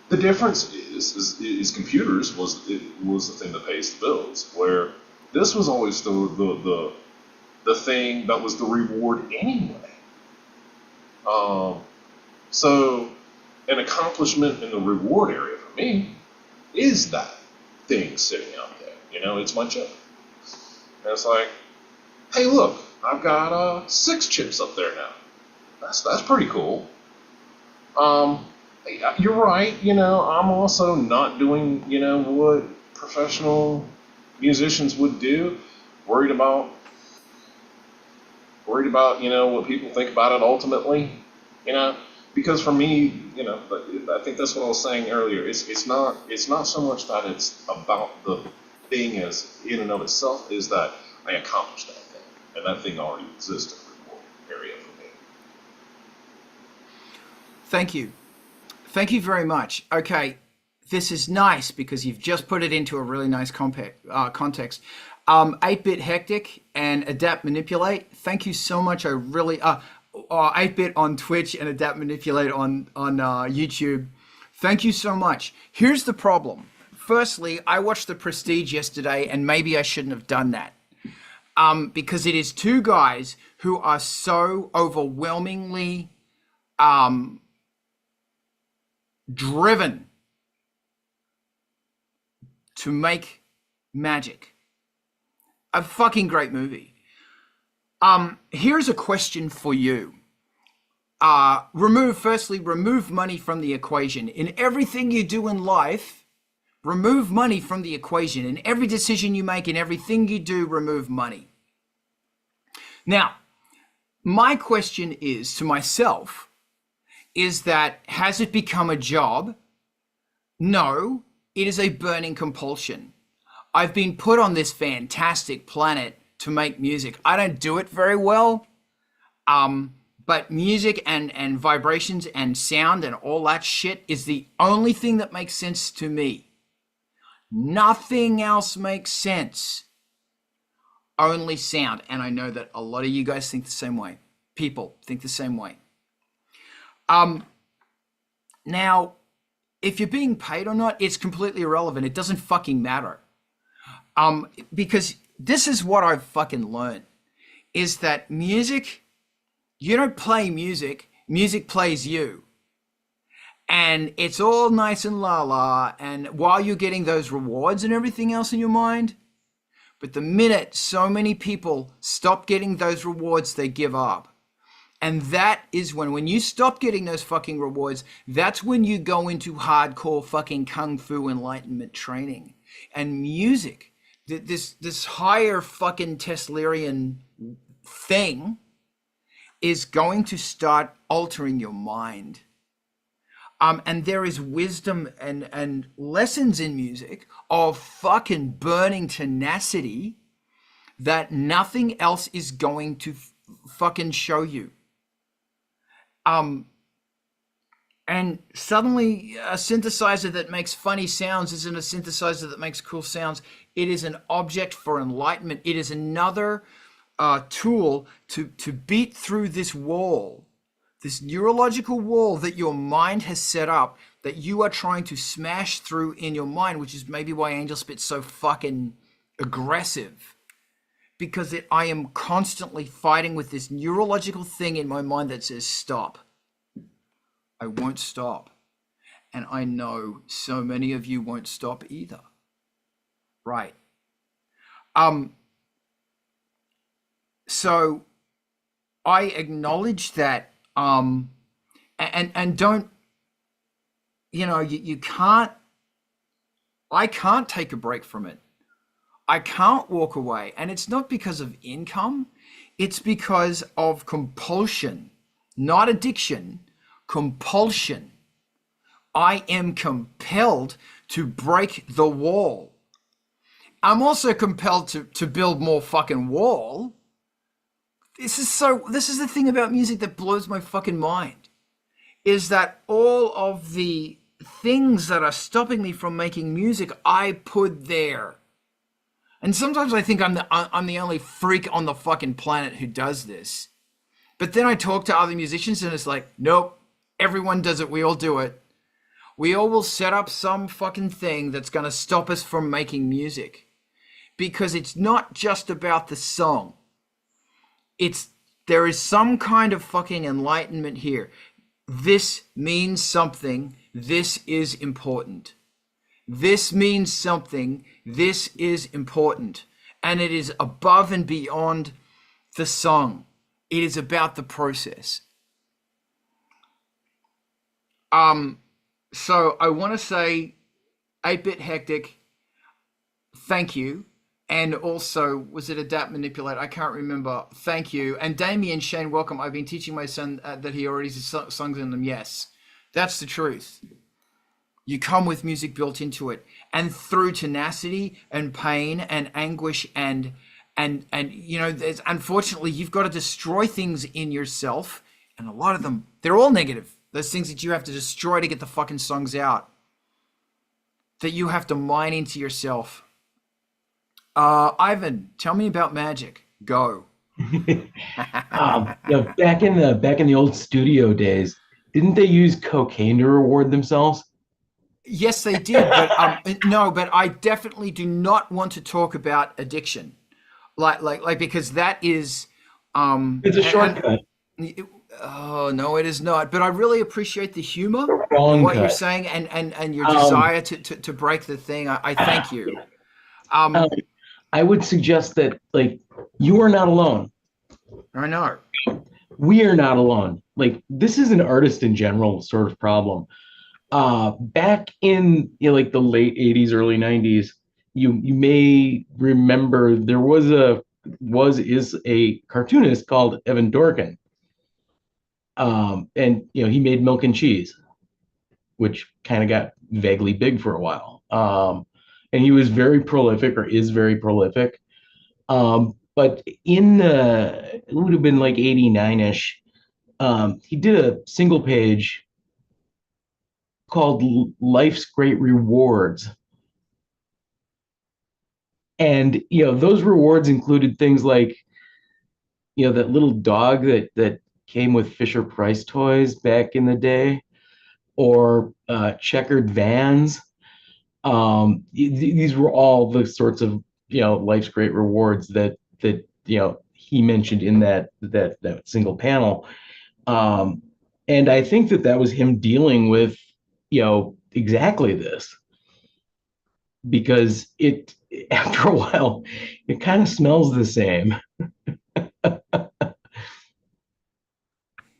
the difference is computers was the thing that pays the bills, where this was always the thing that was the reward anyway. So an accomplishment in the reward area for me is that thing sitting out there. It's my chip. And it's like, hey, look, I've got 6 chips up there now. That's pretty cool. You're right. I'm also not doing what professional musicians would do. Worried about what people think about it ultimately. Because for me, I think that's what I was saying earlier. It's not so much that it's about the thing as in and of itself, is that I accomplished that thing, and that thing already exists in the reward area for me. Thank you very much. Okay, this is nice because you've just put it into a really nice context. 8-Bit Hectic and Adapt Manipulate, thank you so much. I really 8-Bit on Twitch and Adapt Manipulate on YouTube. Thank you so much. Here's the problem. Firstly, I watched The Prestige yesterday, and maybe I shouldn't have done that. Because it is 2 guys who are so overwhelmingly driven to make magic. A fucking great movie. Here's a question for you. Remove money from the equation. In everything you do in life, remove money from the equation. In every decision you make, in everything you do, remove money. Now, my question is to myself, is that, has it become a job? No, it is a burning compulsion. I've been put on this fantastic planet to make music. I don't do it very well, but music and vibrations and sound and all that shit is the only thing that makes sense to me. Nothing else makes sense. Only sound. And I know that a lot of you guys think the same way. People think the same way. Now, if you're being paid or not, it's completely irrelevant. It doesn't fucking matter. Because this is what I've fucking learned, is that music, you don't play music, music plays you. And it's all nice and la-la, and while you're getting those rewards and everything else in your mind, but the minute so many people stop getting those rewards, they give up. And that is when you stop getting those fucking rewards, that's when you go into hardcore fucking kung fu enlightenment training. And music, this higher fucking Teslerian thing, is going to start altering your mind. And there is wisdom and lessons in music of fucking burning tenacity that nothing else is going to fucking show you. And suddenly a synthesizer that makes funny sounds isn't a synthesizer that makes cool sounds. It is an object for enlightenment. It is another tool to beat through this wall, this neurological wall that your mind has set up, that you are trying to smash through in your mind, which is maybe why Angelspit's so fucking aggressive. because I am constantly fighting with this neurological thing in my mind that says stop. I won't stop. And I know so many of you won't stop either. Right. So I acknowledge that, and don't, you can't, I can't take a break from it. I can't walk away. And it's not because of income, it's because of compulsion, not addiction, compulsion. I am compelled to break the wall. I'm also compelled to build more fucking wall. This is the thing about music that blows my fucking mind, is that all of the things that are stopping me from making music, I put there. And sometimes I think I'm the only freak on the fucking planet who does this. But then I talk to other musicians and it's like, nope, everyone does it. We all do it. We all will set up some fucking thing that's going to stop us from making music. Because it's not just about the song. There is some kind of fucking enlightenment here. This means something. This is important. This means something. This is important. And it is above and beyond the song. It is about the process. So I want to say 8-Bit Hectic, thank you. And also, was it Adapt Manipulate? I can't remember. Thank you. And Damien Shane, welcome. I've been teaching my son that he already songs in them. Yes, that's the truth. You come with music built into it, and through tenacity and pain and anguish and there's, unfortunately, you've got to destroy things in yourself, and a lot of them, they're all negative. Those things that you have to destroy to get the fucking songs out, that you have to mine into yourself. Ivan, tell me about magic. Go. Back in the old studio days, didn't they use cocaine to reward themselves? Yes, they did, but no. But I definitely do not want to talk about addiction, like because that is. It's a shortcut. Oh no, it is not. But I really appreciate the humor Wrong in what cut. you're saying and your desire to break the thing. I thank you. I would suggest that, like, you are not alone. I know. We are not alone. Like, this is an artist in general sort of problem. Back in like the late 80s, early 90s, you may remember there is a cartoonist called Evan Dorkin. And he made Milk and Cheese, which kind of got vaguely big for a while. And he was very prolific, or is very prolific. But it would have been like 89-ish, he did a single page called Life's Great Rewards. And, those rewards included things like, that little dog that came with Fisher Price toys back in the day, or checkered vans. These were all the sorts of life's great rewards that he mentioned in that single panel, and I think that was him dealing with exactly this, because it after a while it kind of smells the same.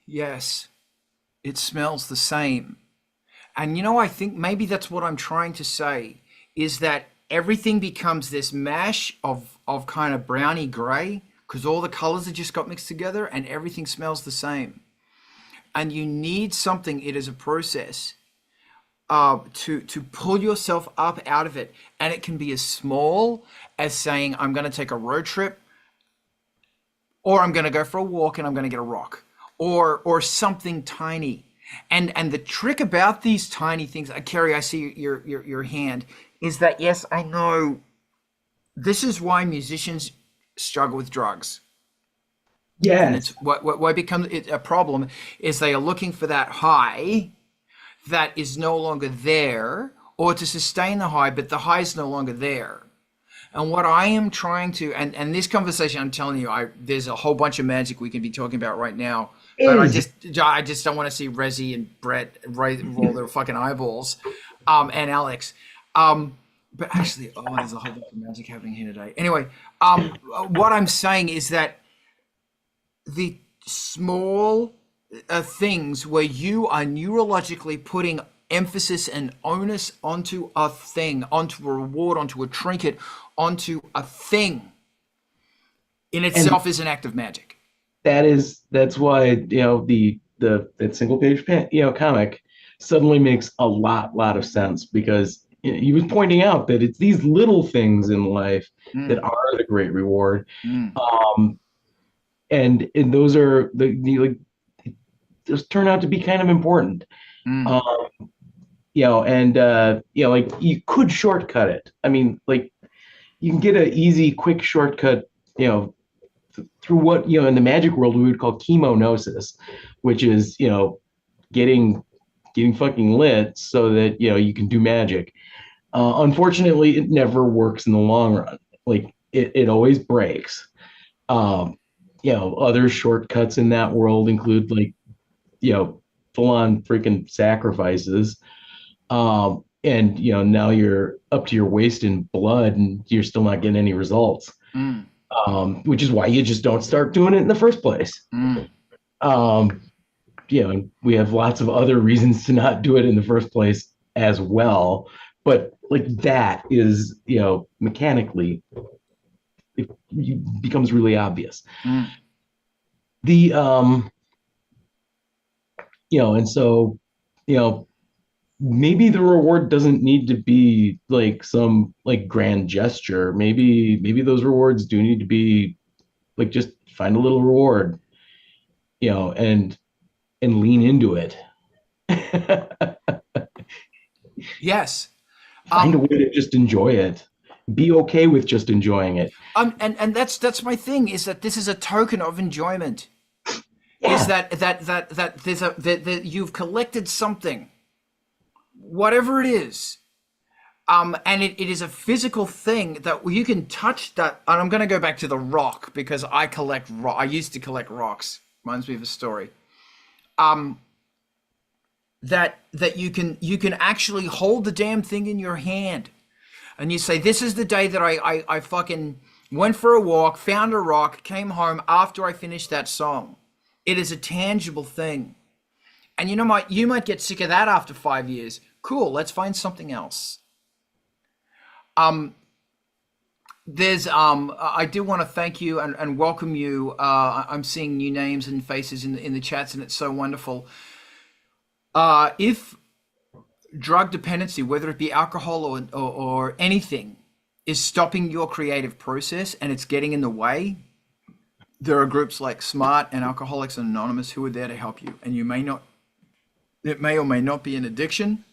Yes, it smells the same. And I think maybe that's what I'm trying to say, is that everything becomes this mash of kind of browny gray, because all the colors have just got mixed together and everything smells the same. And you need something, it is a process, to pull yourself up out of it. And it can be as small as saying, I'm going to take a road trip, or I'm going to go for a walk and I'm going to get a rock, or something tiny. And the trick about these tiny things, Kerry, I see your hand, is that, yes, I know this is why musicians struggle with drugs. Yes. And it's what becomes a problem is they are looking for that high that is no longer there, or to sustain the high, but the high is no longer there. And what I am trying to, and this conversation, I'm telling you, there's a whole bunch of magic we can be talking about right now. But I just don't want to see Rezi and Brett roll their fucking eyeballs, and Alex. But actually, there's a whole bunch of magic happening here today. Anyway, what I'm saying is that the small things where you are neurologically putting emphasis and onus onto a thing, onto a reward, onto a trinket, onto a thing in itself is an act of magic. That's why, that single page comic suddenly makes a lot of sense, because he was pointing out that it's these little things in life that are the great reward. And those are those turn out to be kind of important. Like you could shortcut it. I mean, like you can get an easy, quick shortcut, through what, in the magic world we would call chemonosis, which is, getting fucking lit so that, you can do magic. Unfortunately, it never works in the long run. Like it always breaks. Other shortcuts in that world include like, full on freaking sacrifices. And now you're up to your waist in blood and you're still not getting any results. Which is why you just don't start doing it in the first place. We have lots of other reasons to not do it in the first place as well. But like that is, mechanically, it becomes really obvious. The, and so, maybe the reward doesn't need to be like some like grand gesture. Maybe those rewards do need to be like just find a little reward, and lean into it. Yes. Find a way to just enjoy it. Be okay with just enjoying it. And that's my thing, is that this is a token of enjoyment. Yeah. Is that there's that you've collected something, whatever it is, and it is a physical thing that you can touch. That, and I'm going to go back to the rock because I used to collect rocks. Reminds me of a story. That you can actually hold the damn thing in your hand, and you say, "This is the day that I fucking went for a walk, found a rock, came home after I finished that song." It is a tangible thing. And you might get sick of that after 5 years. Cool, let's find something else. I do want to thank you and welcome you. I'm seeing new names and faces in the chats, and it's so wonderful. If drug dependency, whether it be alcohol or anything, is stopping your creative process and it's getting in the way, there are groups like SMART and Alcoholics Anonymous who are there to help you. And it may or may not be an addiction,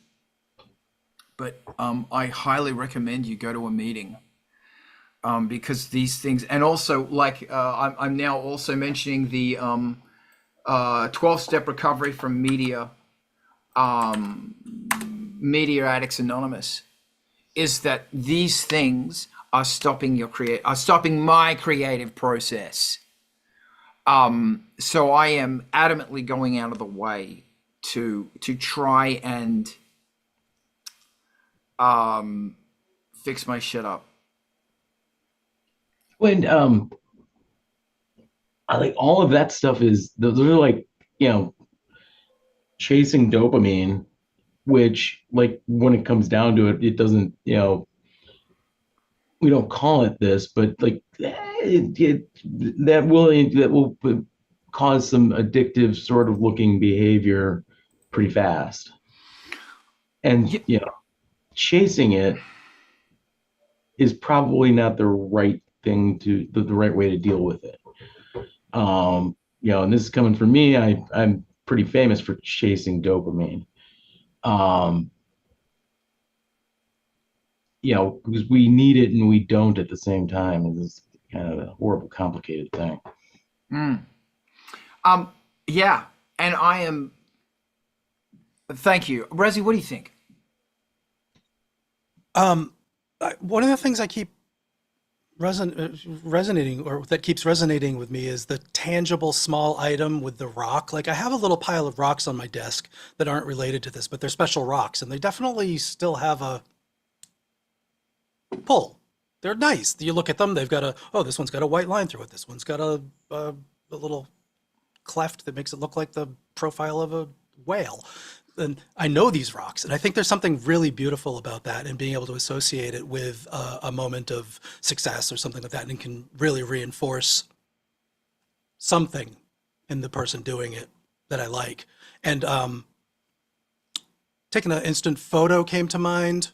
but I highly recommend you go to a meeting, because these things, and also like I'm now also mentioning the 12-step recovery from media Addicts Anonymous, is that these things are stopping my creative process. So I am adamantly going out of the way to try and fix my shit up. When I like all of that stuff those are like, chasing dopamine, which like when it comes down to it, it doesn't, we don't call it this, but like that will cause some addictive sort of looking behavior pretty fast. And chasing it is probably not the right thing the right way to deal with it. And this is coming from me. I'm pretty famous for chasing dopamine. Because we need it and we don't at the same time. It's kind of a horrible, complicated thing. Yeah, and I am. Thank you, Razi. What do you think? One of the things I keep resonating, or that keeps resonating with me, is the tangible small item with the rock. Like I have a little pile of rocks on my desk that aren't related to this, but they're special rocks, and they definitely still have a pull. They're nice. You look at them, they've got this one's got a white line through it. This one's got a little cleft that makes it look like the profile of a whale. And I know these rocks, and I think there's something really beautiful about that, and being able to associate it with a moment of success or something like that, and can really reinforce something in the person doing it that I like. And taking an instant photo came to mind,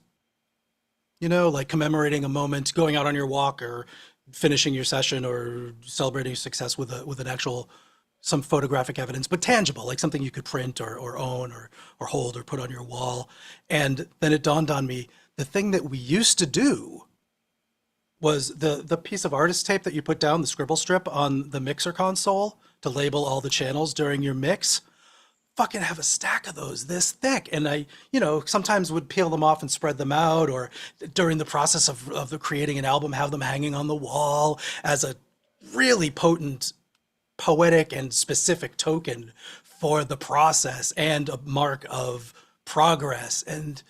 like commemorating a moment, going out on your walk, or finishing your session, or celebrating success with an actual, some photographic evidence, but tangible, like something you could print or own or hold or put on your wall. And then it dawned on me, the thing that we used to do was the piece of artist tape that you put down, the scribble strip on the mixer console to label all the channels during your mix. Fucking have a stack of those this thick. And I, sometimes would peel them off and spread them out, or during the process of the creating an album, have them hanging on the wall as a really potent, poetic and specific token for the process and a mark of progress. And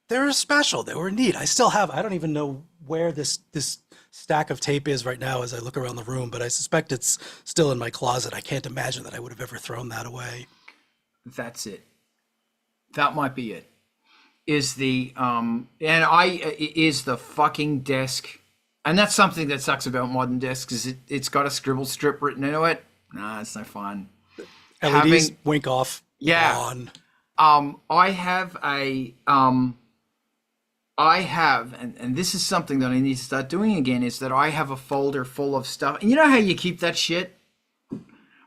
they were special. They were neat. I still have, I don't even know where this stack of tape is right now as I look around the room, but I suspect it's still in my closet. I can't imagine that I would have ever thrown that away. That's it. That might be it. Is the is the fucking desk. And that's something that sucks about modern desks, is it's got a scribble strip written into it. Nah, it's no fun. LEDs wink off. Yeah. On. I have and this is something that I need to start doing again, is that I have a folder full of stuff. And you know how you keep that shit?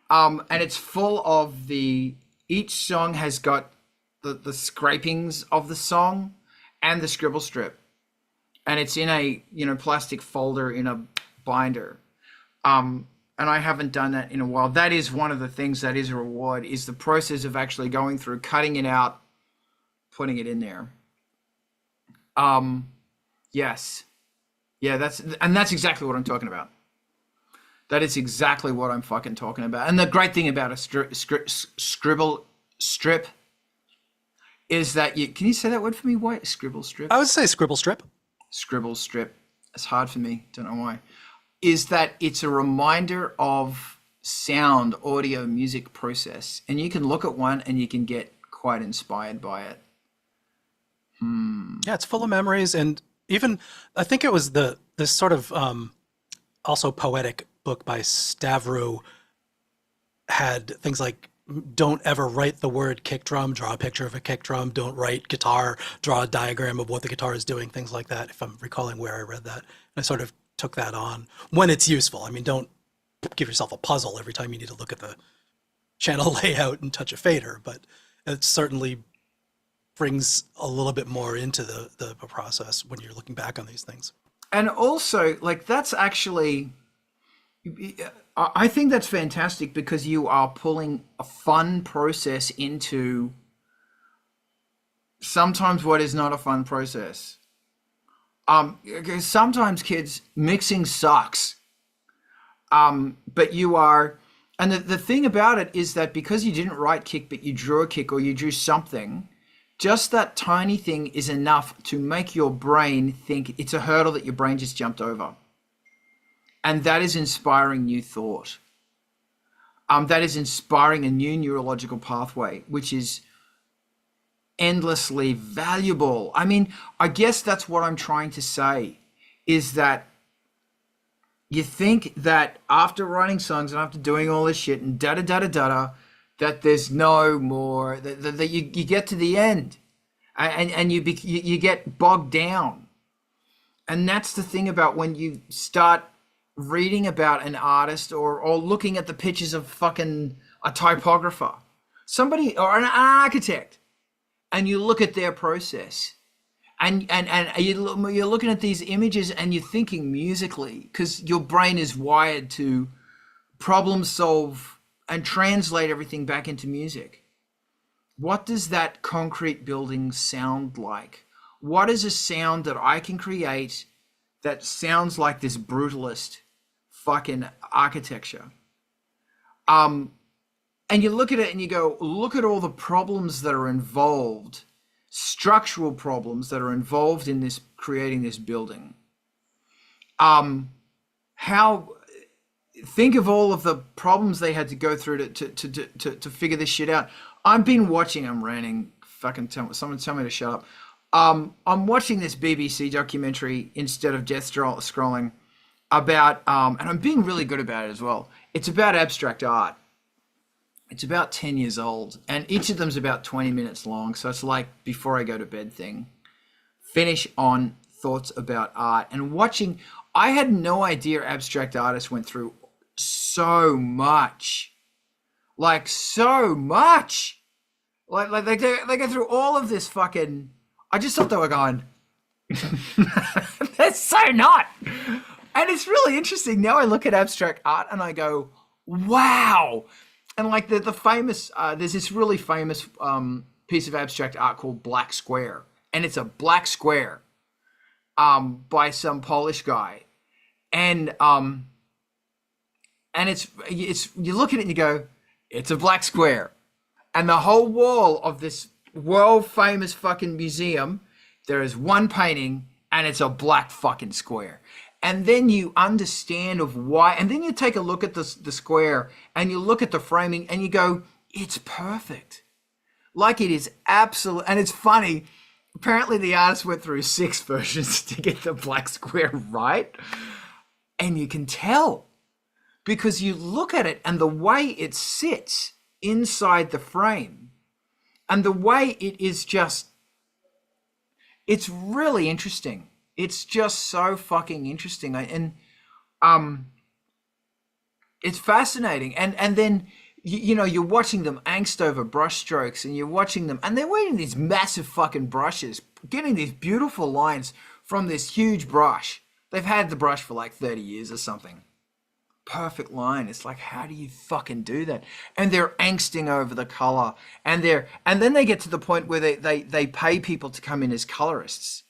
And it's full of each song has got the scrapings of the song and the scribble strip. And it's in a plastic folder in a binder, and I haven't done that in a while. That is one of the things that is a reward, is the process of actually going through, cutting it out, putting it in there. Yes, yeah, that's exactly what I'm talking about. That is exactly what I'm fucking talking about. And the great thing about a scribble strip is that can you say that word for me? What? Scribble strip? I would say scribble strip. Scribble strip. It's hard for me. Don't know why. Is that it's a reminder of sound, audio, music process. And you can look at one and you can get quite inspired by it. Yeah, it's full of memories. And even, I think it was this sort of also poetic book by Stavro had things like, don't ever write the word kick drum, draw a picture of a kick drum. Don't write guitar, draw a diagram of what the guitar is doing, things like that, if I'm recalling where I read that. And I sort of took that on when it's useful. I mean, don't give yourself a puzzle every time you need to look at the channel layout and touch a fader, but it certainly brings a little bit more into the process when you're looking back on these things. And also, like, that's actually, I think that's fantastic, because you are pulling a fun process into sometimes what is not a fun process. Sometimes kids, mixing sucks. But you are, and the thing about it is that because you didn't write kick, but you drew a kick or you drew something, just that tiny thing is enough to make your brain think it's a hurdle that your brain just jumped over. And that is inspiring new thought. That is inspiring a new neurological pathway, which is endlessly valuable. I mean, I guess that's what I'm trying to say, is that you think that after writing songs and after doing all this shit and da-da-da-da-da-da, that there's no more, that you get to the end and you get bogged down. And that's the thing about when you start reading about an artist or looking at the pictures of fucking a typographer, somebody, or an architect, and you look at their process and you're looking at these images and you're thinking musically, because your brain is wired to problem solve and translate everything back into music. What does that concrete building sound like? What is a sound that I can create that sounds like this brutalist fucking architecture. And you look at it and you go, look at all the problems that are involved, structural problems that are involved in this, creating this building. How, think of all of the problems they had to go through to figure this shit out. I've been watching, I'm ranting, fucking someone tell me to shut up. I'm watching this BBC documentary instead of death scrolling about, and I'm being really good about it as well. It's about abstract art. It's about 10 years old, and each of them's about 20 minutes long. So it's like before I go to bed thing. Finish on thoughts about art and watching. I had no idea abstract artists went through so much, like so much. Like they go through all of this fucking. I just thought they were going. They're so not. And it's really interesting. Now I look at abstract art and I go, wow. And like the famous, there's this really famous piece of abstract art called Black Square. And it's a black square by some Polish guy. And it's you look at it and you go, it's a black square. And the whole wall of this world famous fucking museum, there is one painting and it's a black fucking square. And then you understand of why, and then you take a look at the square and you look at the framing and you go, it's perfect. Like it is absolute, and it's funny. Apparently the artist went through 6 versions to get the black square right. And you can tell because you look at it and the way it sits inside the frame and the way it is just, it's really interesting. It's just so fucking interesting. And it's fascinating. And then, you know, you're watching them angst over brush strokes and you're watching them and they're wearing these massive fucking brushes, getting these beautiful lines from this huge brush. They've had the brush for like 30 years or something. Perfect line. It's like, how do you fucking do that? And they're angsting over the color and then they get to the point where they pay people to come in as colorists.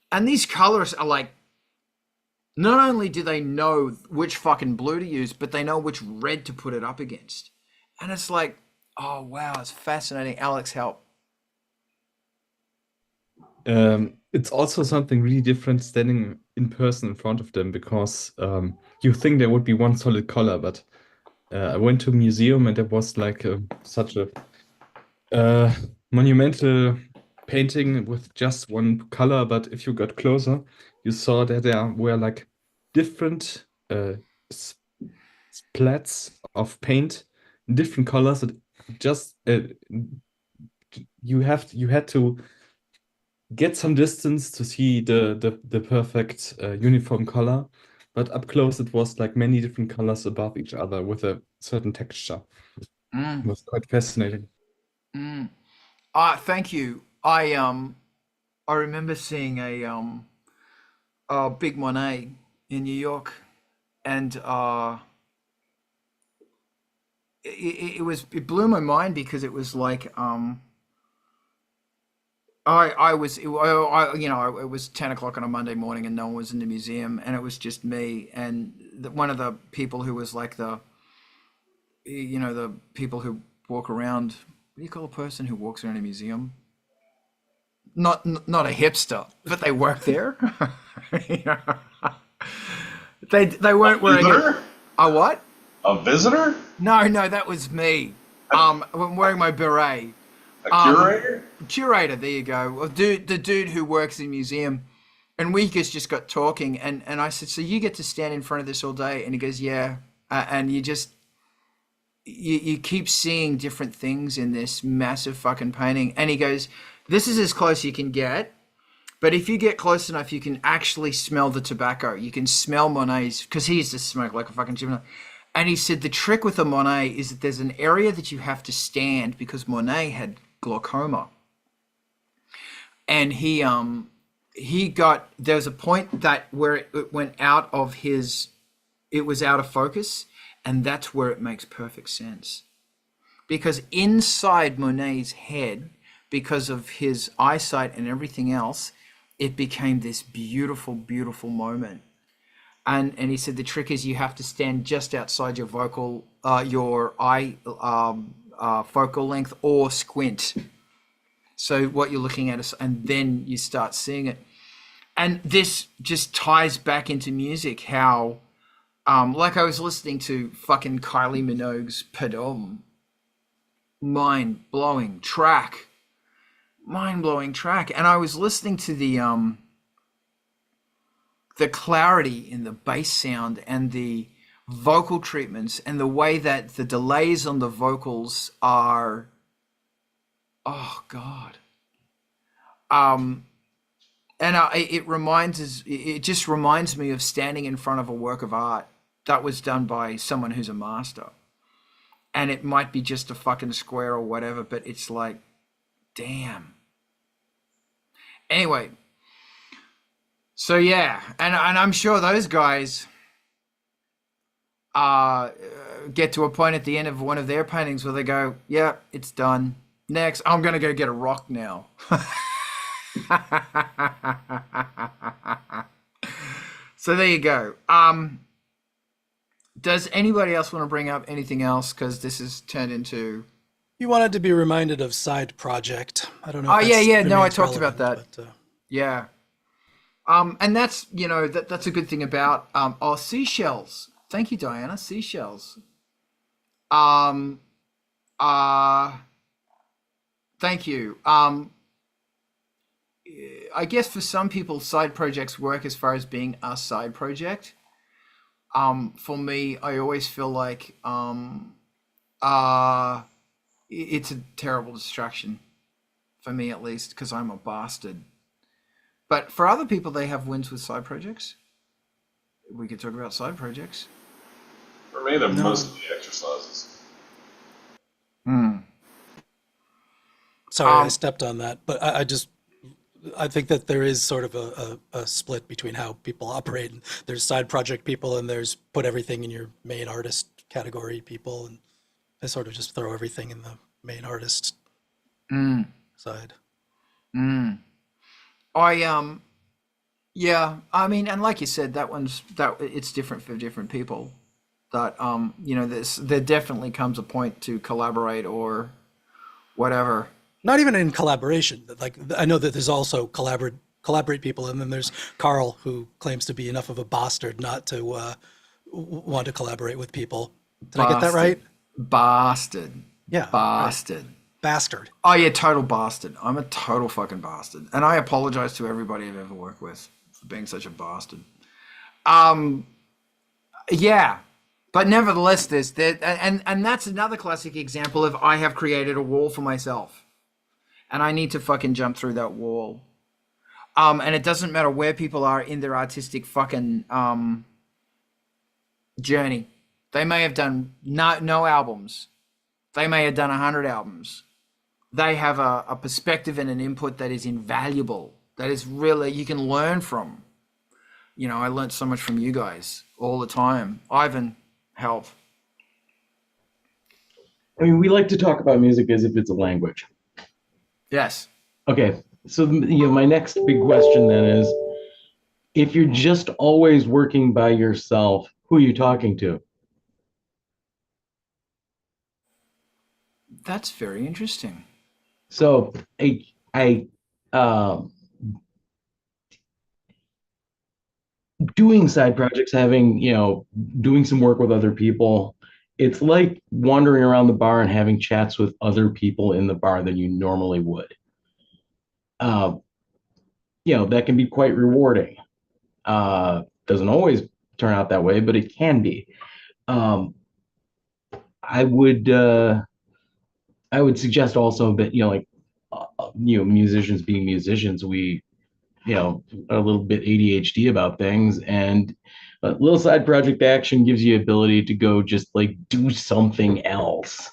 And these colorists are like, not only do they know which fucking blue to use, but they know which red to put it up against. And it's like, oh, wow, it's fascinating. Alex, help. It's also something really different standing in person in front of them because you think there would be one solid color, but I went to a museum and there was like such a monumental painting with just one color, but if you got closer, you saw that there were like different splats of paint, different colors. That just you had to get some distance to see the perfect uniform color, but up close it was like many different colors above each other with a certain texture. It was quite fascinating. Thank you. I remember seeing a big Monet in New York, and it blew my mind because it was like it was 10 o'clock on a Monday morning and no one was in the museum and it was just me and one of the people who was like the people who walk around. What do you call a person who walks around a museum? Not a hipster, but they work there. They weren't wearing a what? A visitor? No, that was me. I'm wearing my beret. A curator? Curator, there you go. Well, the dude who works in the museum. And we just got talking and I said, so you get to stand in front of this all day? And he goes, yeah. And you just, you keep seeing different things in this massive fucking painting. And he goes, this is as close you can get. But if you get close enough, you can actually smell the tobacco. You can smell Monet's, because he used to smoke like a fucking chimney. And he said the trick with a Monet is that there's an area that you have to stand because Monet had glaucoma. And there was a point that where it went out of it was out of focus. And that's where it makes perfect sense. Because inside Monet's head, because of his eyesight and everything else, it became this beautiful, beautiful moment. And he said the trick is you have to stand just outside your vocal, your eye focal length, or squint. So what you're looking at is, and then you start seeing it. And this just ties back into music, how, like I was listening to fucking Kylie Minogue's Padom, mind-blowing track, and I was listening to the clarity in the bass sound and the vocal treatments and the way that the delays on the vocals are, oh God. And it just reminds me of standing in front of a work of art that was done by someone who's a master. And it might be just a fucking square or whatever, but it's like, damn. Anyway, so yeah, and I'm sure those guys get to a point at the end of one of their paintings where they go, yeah, it's done. Next, I'm going to go get a rock now. So there you go. Does anybody else want to bring up anything else? Because this has turned into... You wanted to be reminded of Side Project. I don't know. Oh, if yeah. No, I remains talked about relevant, that. but, Yeah. And that's, that's a good thing about, seashells. Thank you, Diana. Seashells. Thank you. I guess for some people, side projects work as far as being a side project. For me, I always feel like it's a terrible distraction, for me at least, because I'm a bastard. But for other people, they have wins with side projects. We could talk about side projects. For me, they're mostly exercises. Sorry, I stepped on that, but I think that there is sort of a split between how people operate. There's side project people, and there's put everything in your main artist category people, and I sort of just throw everything in the main artist side. Yeah, I mean, and like you said, it's different for different people. That there definitely comes a point to collaborate or whatever. Not even in collaboration. Like, I know that there's also collaborate people, and then there's Carl, who claims to be enough of a bastard not to want to collaborate with people. Did I get that right? Bastard. Yeah. Bastard. Right. Bastard. Oh yeah, total bastard. I'm a total fucking bastard, and I apologize to everybody I've ever worked with for being such a bastard. Yeah, but nevertheless, and that's another classic example of I have created a wall for myself. And I need to fucking jump through that wall. And it doesn't matter where people are in their artistic fucking journey. They may have done no albums. They may have done 100 albums. They have a perspective and an input that is invaluable. That is really, you can learn from. I learned so much from you guys all the time. Ivan, help. I mean, we like to talk about music as if it's a language. Yes. Okay, so my next big question then is, if you're just always working by yourself, who are you talking to? That's very interesting. So doing side projects, doing some work with other people, it's like wandering around the bar and having chats with other people in the bar than you normally would. That can be quite rewarding. Doesn't always turn out that way, but it can be. I would suggest also that musicians being musicians, we are a little bit ADHD about things, and a little side project action gives you ability to go just like do something else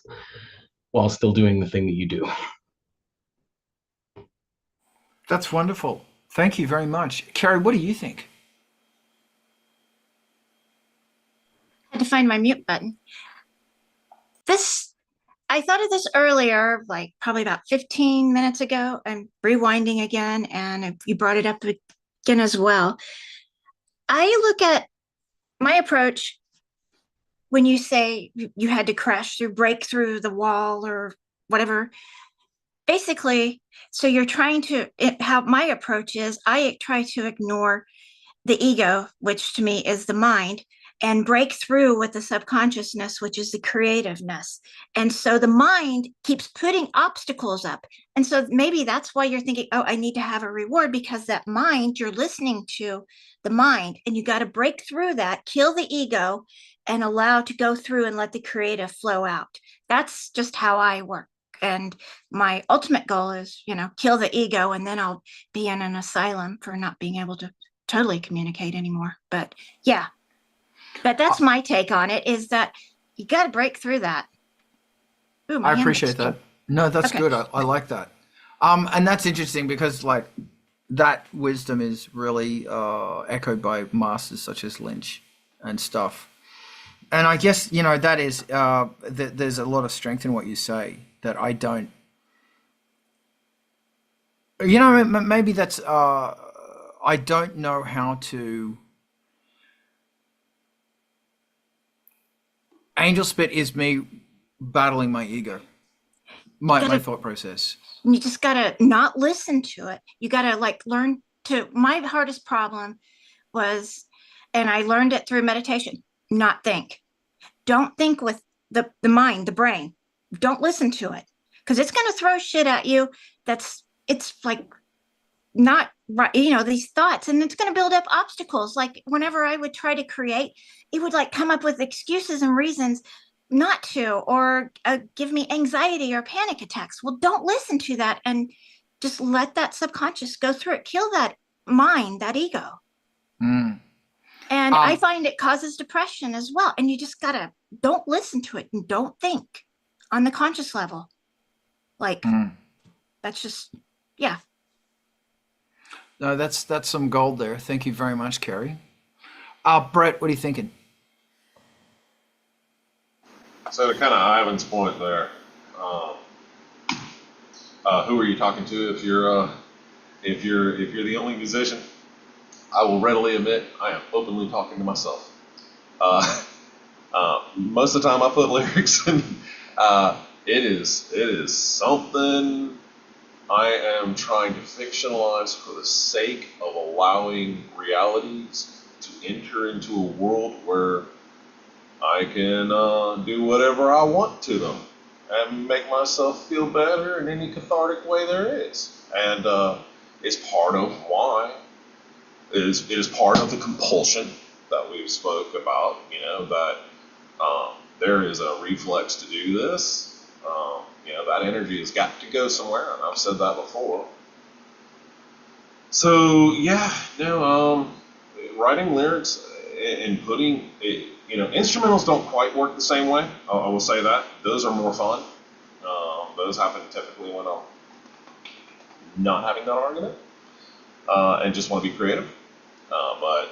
while still doing the thing that you do. That's wonderful. Thank you very much. Carrie, what do you think? I had to find my mute button. I thought of this earlier, like probably about 15 minutes ago. I'm rewinding again, and you brought it up again as well. I look at my approach when you say you had to crash through, break through the wall or whatever. Basically, so you're trying to, how my approach is, I try to ignore the ego, which to me is the mind, and break through with the subconsciousness, which is the creativeness. And so the mind keeps putting obstacles up. And so maybe that's why you're thinking, oh, I need to have a reward, because that mind, you're listening to the mind, and you got to break through that, kill the ego, and allow to go through and let the creative flow out. That's just how I work. And my ultimate goal is, kill the ego, and then I'll be in an asylum for not being able to totally communicate anymore. But yeah, but that's my take on it, is that you got to break through that. Ooh, I appreciate that. No, that's Okay. good. I like that. And that's interesting because like that wisdom is really echoed by masters such as Lynch and stuff. And I guess, that is, there's a lot of strength in what you say that I don't, maybe that's, I don't know how to. Angelspit is me battling my ego, my thought process. You just got to not listen to it. You got to like learn to, my hardest problem was, and I learned it through meditation, not think. Don't think with the mind, the brain. Don't listen to it, because it's going to throw shit at you. It's like not right, these thoughts, and it's going to build up obstacles. Like whenever I would try to create, it would like come up with excuses and reasons not to, or give me anxiety or panic attacks. Well, don't listen to that, and just let that subconscious go through it. Kill that mind, that ego. Mm. And I find it causes depression as well. And you just gotta, don't listen to it and don't think on the conscious level. Like that's just, yeah. No, that's some gold there. Thank you very much, Kerry. Brett, what are you thinking? So to kind of Ivan's point there, who are you talking to? If you're the only musician, I will readily admit I am openly talking to myself. Most of the time I put lyrics in. It is something I am trying to fictionalize for the sake of allowing realities to enter into a world where I can do whatever I want to them and make myself feel better in any cathartic way there is. And it's part of why. It is part of the compulsion that we've spoke about, that there is a reflex to do this. That energy has got to go somewhere, and I've said that before. So, writing lyrics and putting it, instrumentals don't quite work the same way. I will say that. Those are more fun. Those happen typically when I'm not having that argument and just want to be creative. But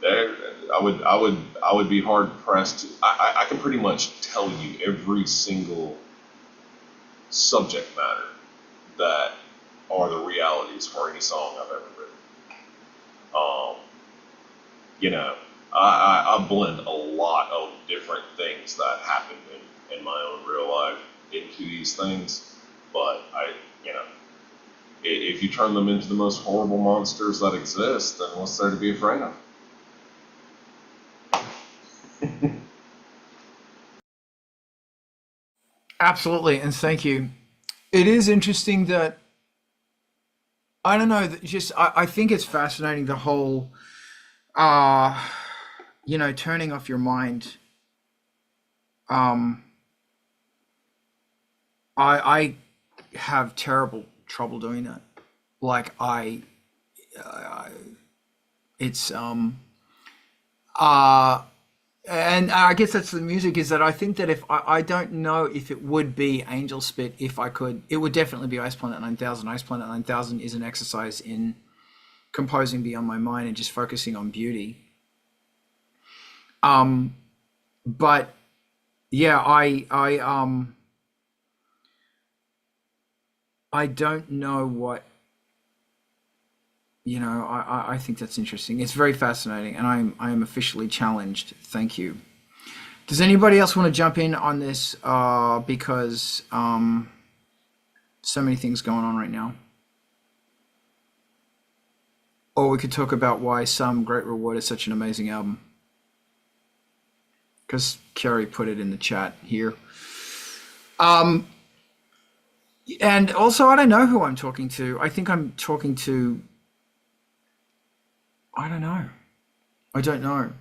there, I would be hard pressed to. I can pretty much tell you every single subject matter that are the realities for any song I've ever written. I blend a lot of different things that happen in my own real life into these things, but if you turn them into the most horrible monsters that exist, then what's there to be afraid of? Absolutely, and thank you. It is interesting that I don't know. Just I think it's fascinating the whole, turning off your mind. Um, I have terrible trouble doing that. Like it's and I guess that's the music, is that I think that if I don't know if it would be Angelspit if I could, it would definitely be Ice Planet 9000. Ice Planet 9000 is an exercise in composing beyond my mind and just focusing on beauty. But yeah, I I don't know what, I think that's interesting. It's very fascinating, and I am officially challenged. Thank you. Does anybody else want to jump in on this? Because so many things going on right now. Or we could talk about why Some Great Reward is such an amazing album. Because Kerry put it in the chat here. And also, I don't know who I'm talking to. I think I'm talking to, I don't know. I don't know.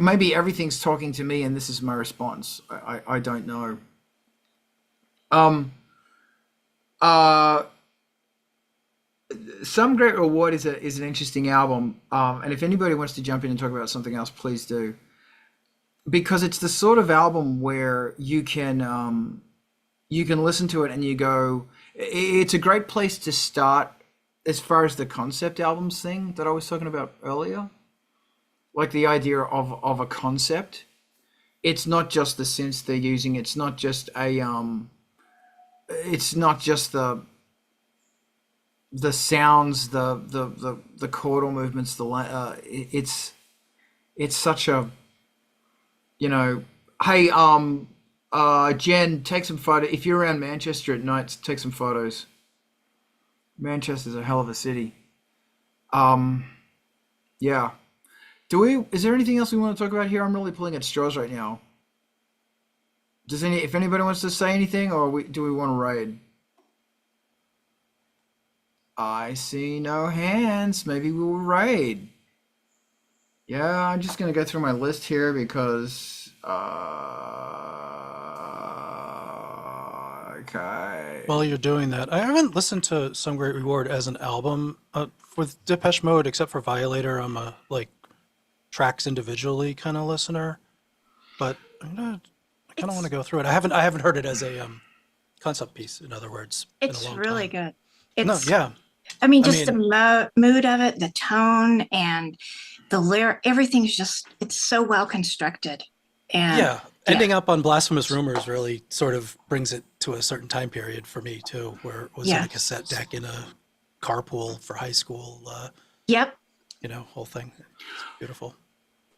Maybe everything's talking to me and this is my response. I don't know. Some Great Reward is an interesting album. And if anybody wants to jump in and talk about something else, please do. Because it's the sort of album where you can listen to it and you go, it's a great place to start as far as the concept albums thing that I was talking about earlier. Like the idea of a concept. It's not just the synths they're using. It's not just it's not just the sounds, the chordal movements. It's such a, hey, Jen, take some photos. If you're around Manchester at night, take some photos. Manchester's a hell of a city. Yeah. Is there anything else we want to talk about here? I'm really pulling at straws right now. If anybody wants to say anything, or do we want to raid? I see no hands. Maybe we will raid. Yeah, I'm just gonna go through my list here because okay. While you're doing that, I haven't listened to Some Great Reward as an album with Depeche Mode, except for Violator. I'm a tracks individually kind of listener, but I kind of want to go through it. I haven't heard it as a concept piece. In other words, It's in a long really time. good. No, yeah. The mood of it, the tone, and the lyric, everything's it's so well constructed. And Yeah, ending up on Blasphemous Rumors really sort of brings it to a certain time period for me too, where it was in a cassette deck in a carpool for high school. Yep. Whole thing. It's beautiful.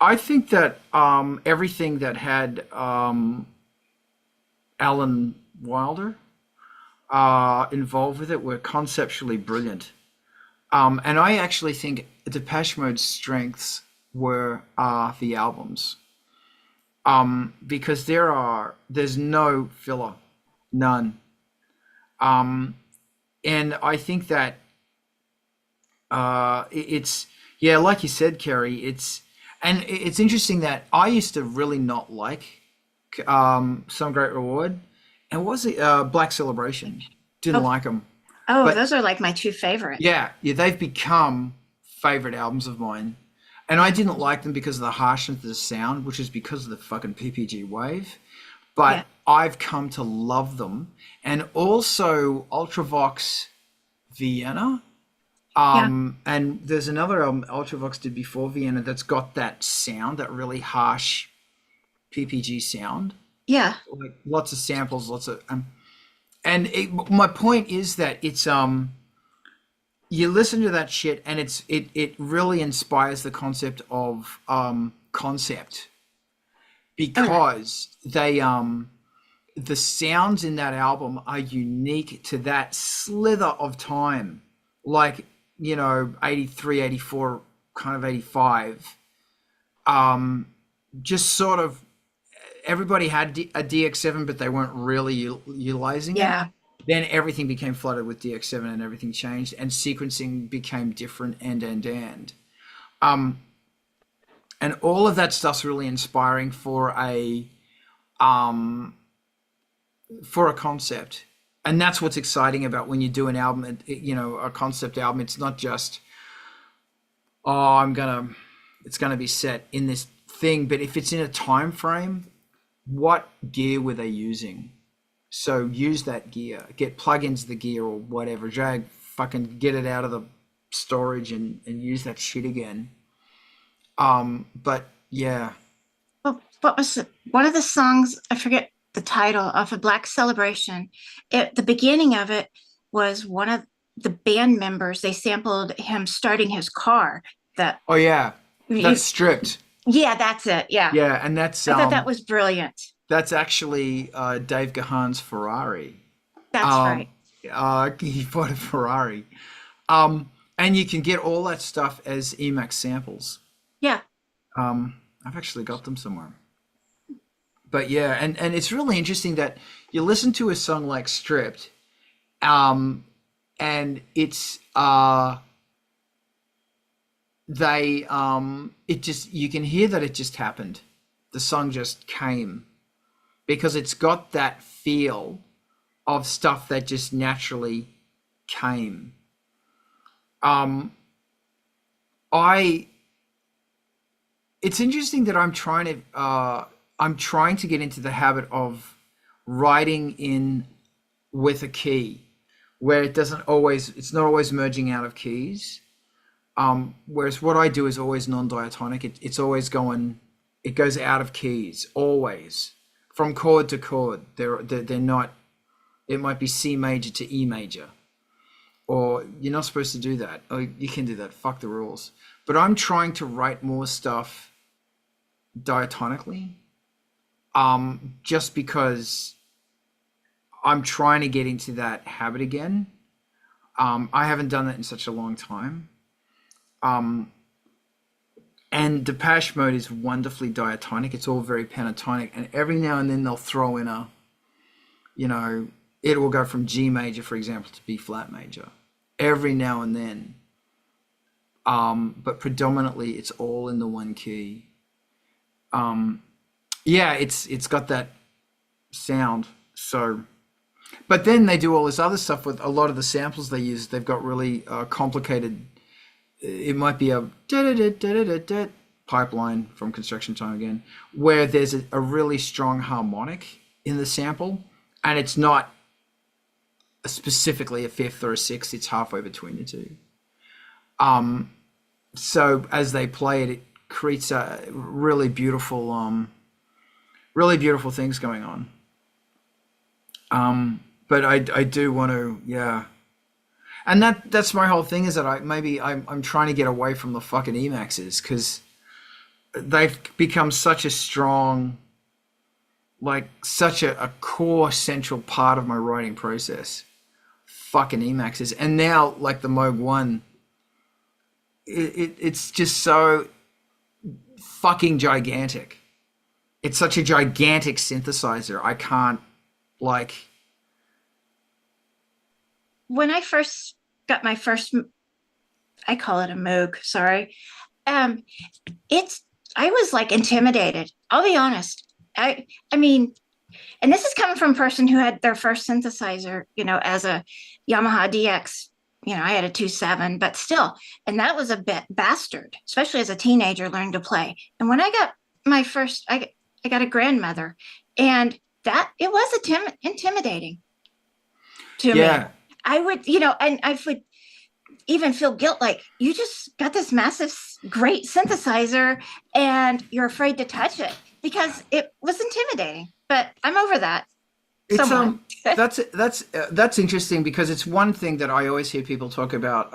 I think that everything that had Alan Wilder involved with it were conceptually brilliant. And I actually think Depeche Mode's strengths were the albums. Because there's no filler, none. And I think that it's, yeah, like you said, Kerry, it's interesting that I used to really not like Some Great Reward. And what was it? Black Celebration. Didn't like them. Oh, those are like my two favorites. Yeah, they've become favorite albums of mine. And I didn't like them because of the harshness of the sound, which is because of the fucking PPG wave. But I've come to love them. And also Ultravox Vienna. And there's another album Ultravox did before Vienna that's got that sound, that really harsh PPG sound. Yeah. Like lots of samples, lots of my point is that it's you listen to that shit and it really inspires the concept of concept, because they the sounds in that album are unique to that slither of time, like 83, 84, kind of 85. Just sort of everybody had a DX7, but they weren't really utilizing it. Then everything became flooded with DX7 and everything changed, and sequencing became different and all of that stuff's really inspiring for a concept. And that's what's exciting about when you do an album, a concept album. It's not just, it's gonna be set in this thing, but if it's in a time frame, what gear were they using? So use that gear, plug into the gear or whatever, fucking get it out of the storage and use that shit again. But yeah. Well, what was one of the songs? I forget the title of a Black celebration. The beginning of it was one of the band members. They sampled him starting his car. That Oh yeah, you, that's Stripped. yeah, that's it. Yeah, Yeah, and that's I thought that was brilliant. that's actually Dave Gahan's Ferrari. That's Um, right. he bought a Ferrari. And you can get all that stuff as Emacs samples. Yeah. I've actually got them somewhere. But yeah, and it's really interesting that you listen to a song like Stripped, and it's it just, you can hear that it just happened. The song just came because it's got that feel of stuff that just naturally came. It's interesting that I'm trying to get into the habit of writing in with a key where it's not always merging out of keys. Whereas what I do is always non-diatonic. It goes out of keys always, from chord to chord. They're not. It might be C major to E major, or you're not supposed to do that. Oh, you can do that. Fuck the rules. But I'm trying to write more stuff diatonically, just because I'm trying to get into that habit again. I haven't done that in such a long time. And Depeche Mode is wonderfully diatonic. It's all very pentatonic, and every now and then they'll throw in it will go from G major, for example, to B flat major. Every now and then. But predominantly it's all in the one key. Yeah, it's got that sound. So, but then they do all this other stuff with a lot of the samples they use. They've got really complicated. It might be a pipeline from Construction Time again, where there's a really strong harmonic in the sample, and it's not specifically a fifth or a sixth. It's halfway between the two. So as they play it, it creates a really beautiful things going on. But I do want to, yeah. And that's my whole thing, is that I'm trying to get away from the fucking Emaxes, because they've become such a strong, such a core central part of my writing process. Fucking Emaxes. And now, like the Moog 1, it's just so fucking gigantic. It's such a gigantic synthesizer. I can't, When I first got my first, I call it a Moog, sorry. I was intimidated. I'll be honest. I mean, and this is coming from a person who had their first synthesizer, as a Yamaha DX. I had a 2.7, but still, and that was a bit bastard, especially as a teenager learning to play. And when I got my first, I got a grandmother, and that it was intimidating to me. I would, and I would even feel guilt, you just got this massive, great synthesizer, and you're afraid to touch it because it was intimidating. But I'm over that. It's that's interesting, because it's one thing that I always hear people talk about.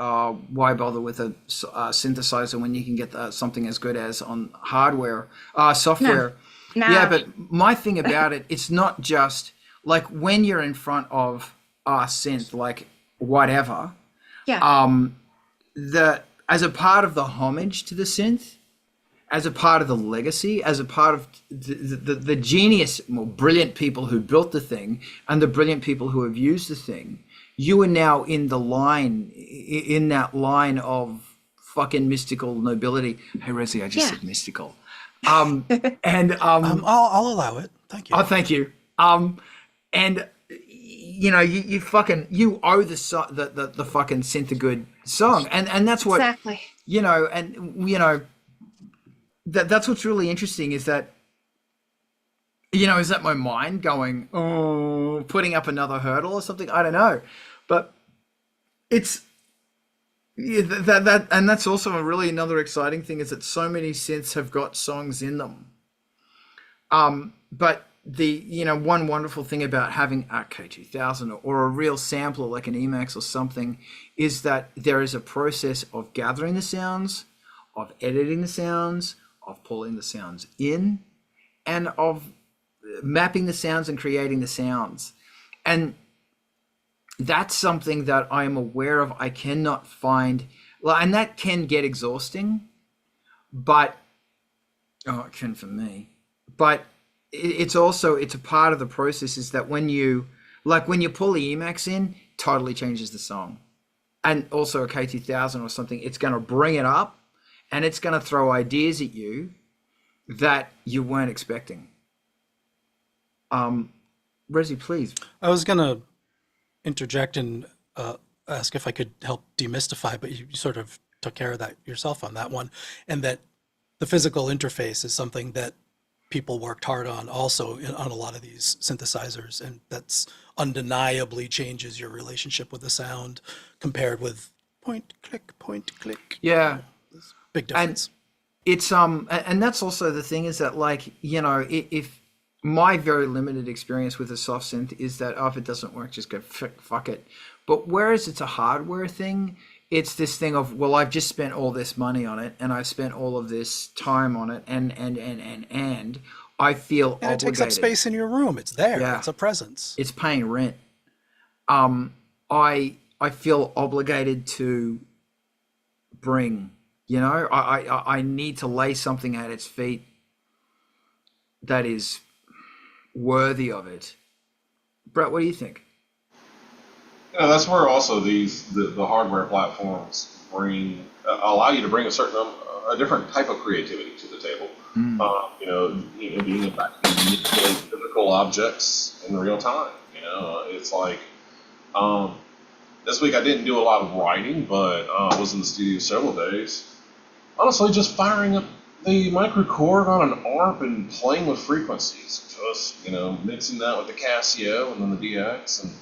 Why bother with a synthesizer when you can get something as good as on hardware, software? No. Yeah, but my thing about it, it's not just when you're in front of a synth, whatever. Yeah. As a part of the homage to the synth, as a part of the legacy, as a part of the genius, brilliant people who built the thing, and the brilliant people who have used the thing, you are now in that line of fucking mystical nobility. Hey, Raziel, I just said mystical. I'll allow it. Thank you. Oh, thank you. And you owe the fucking Synth-A-Good song, and that's what exactly. That's what's really interesting, is that is that my mind going, oh, putting up another hurdle or something? I don't know, but it's that and that's also another exciting thing, is that so many synths have got songs in them. But one wonderful thing about having a K2000 or a real sampler like an Emacs or something is that there is a process of gathering the sounds, of editing the sounds, of pulling the sounds in, and of mapping the sounds and creating the sounds. And that's something that I am aware of. I cannot find, and that can get exhausting, but it can for me. But it's a part of the process is that when you pull the Emacs in, totally changes the song. And also a K2000 or something, it's going to bring it up and it's going to throw ideas at you that you weren't expecting. Rezi, please. I was going to interject and ask if I could help demystify, but you sort of took care of that yourself on that one. And that the physical interface is something that people worked hard on also on a lot of these synthesizers, and that's undeniably changes your relationship with the sound compared with point, click. Yeah. Big difference. And it's, and that's also the thing is that if my very limited experience with a soft synth is that, if it doesn't work, just go fuck it. But whereas it's a hardware thing, it's this thing of, well, I've just spent all this money on it and I've spent all of this time on it and I feel obligated. It takes up space in your room. It's there. Yeah. It's a presence. It's paying rent. I feel obligated to bring, I need to lay something at its feet that is worthy of it. Brett, what do you think? Yeah, that's where also the hardware platforms allow you to bring a different type of creativity to the table. Being able to manipulate physical objects in real time. It's like this week I didn't do a lot of writing, but I was in the studio several days. Honestly, just firing up the microchord on an ARP and playing with frequencies, just mixing that with the Casio and then the DX and.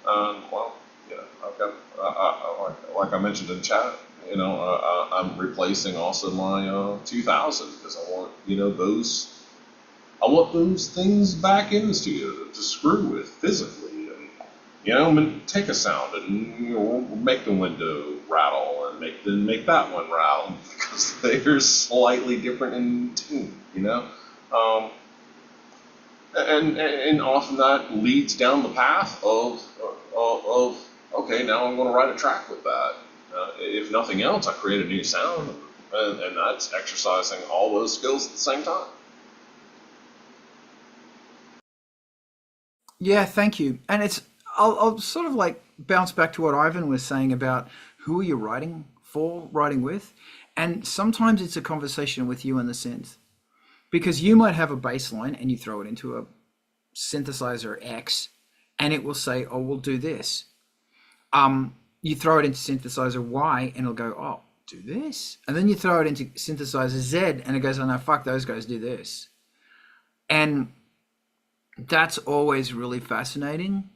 I've got, like I mentioned in chat, I'm replacing also my 2000 because I want those things back in the studio to screw with physically, and take a sound and make the window rattle and make that one rattle because they're slightly different in tune, and often that leads down the path of okay, now I'm going to write a track with that. If nothing else, I create a new sound, and that's exercising all those skills at the same time. Yeah, thank you. And I'll sort of like bounce back to what Ivan was saying about who are you writing for, writing with, and sometimes it's a conversation with you and the synth. Because you might have a bass line and you throw it into a synthesizer X and it will say, oh, we'll do this. You throw it into synthesizer Y and it'll go, oh, do this. And then you throw it into synthesizer Z and it goes, oh, no, fuck, those guys do this. And that's always really fascinating.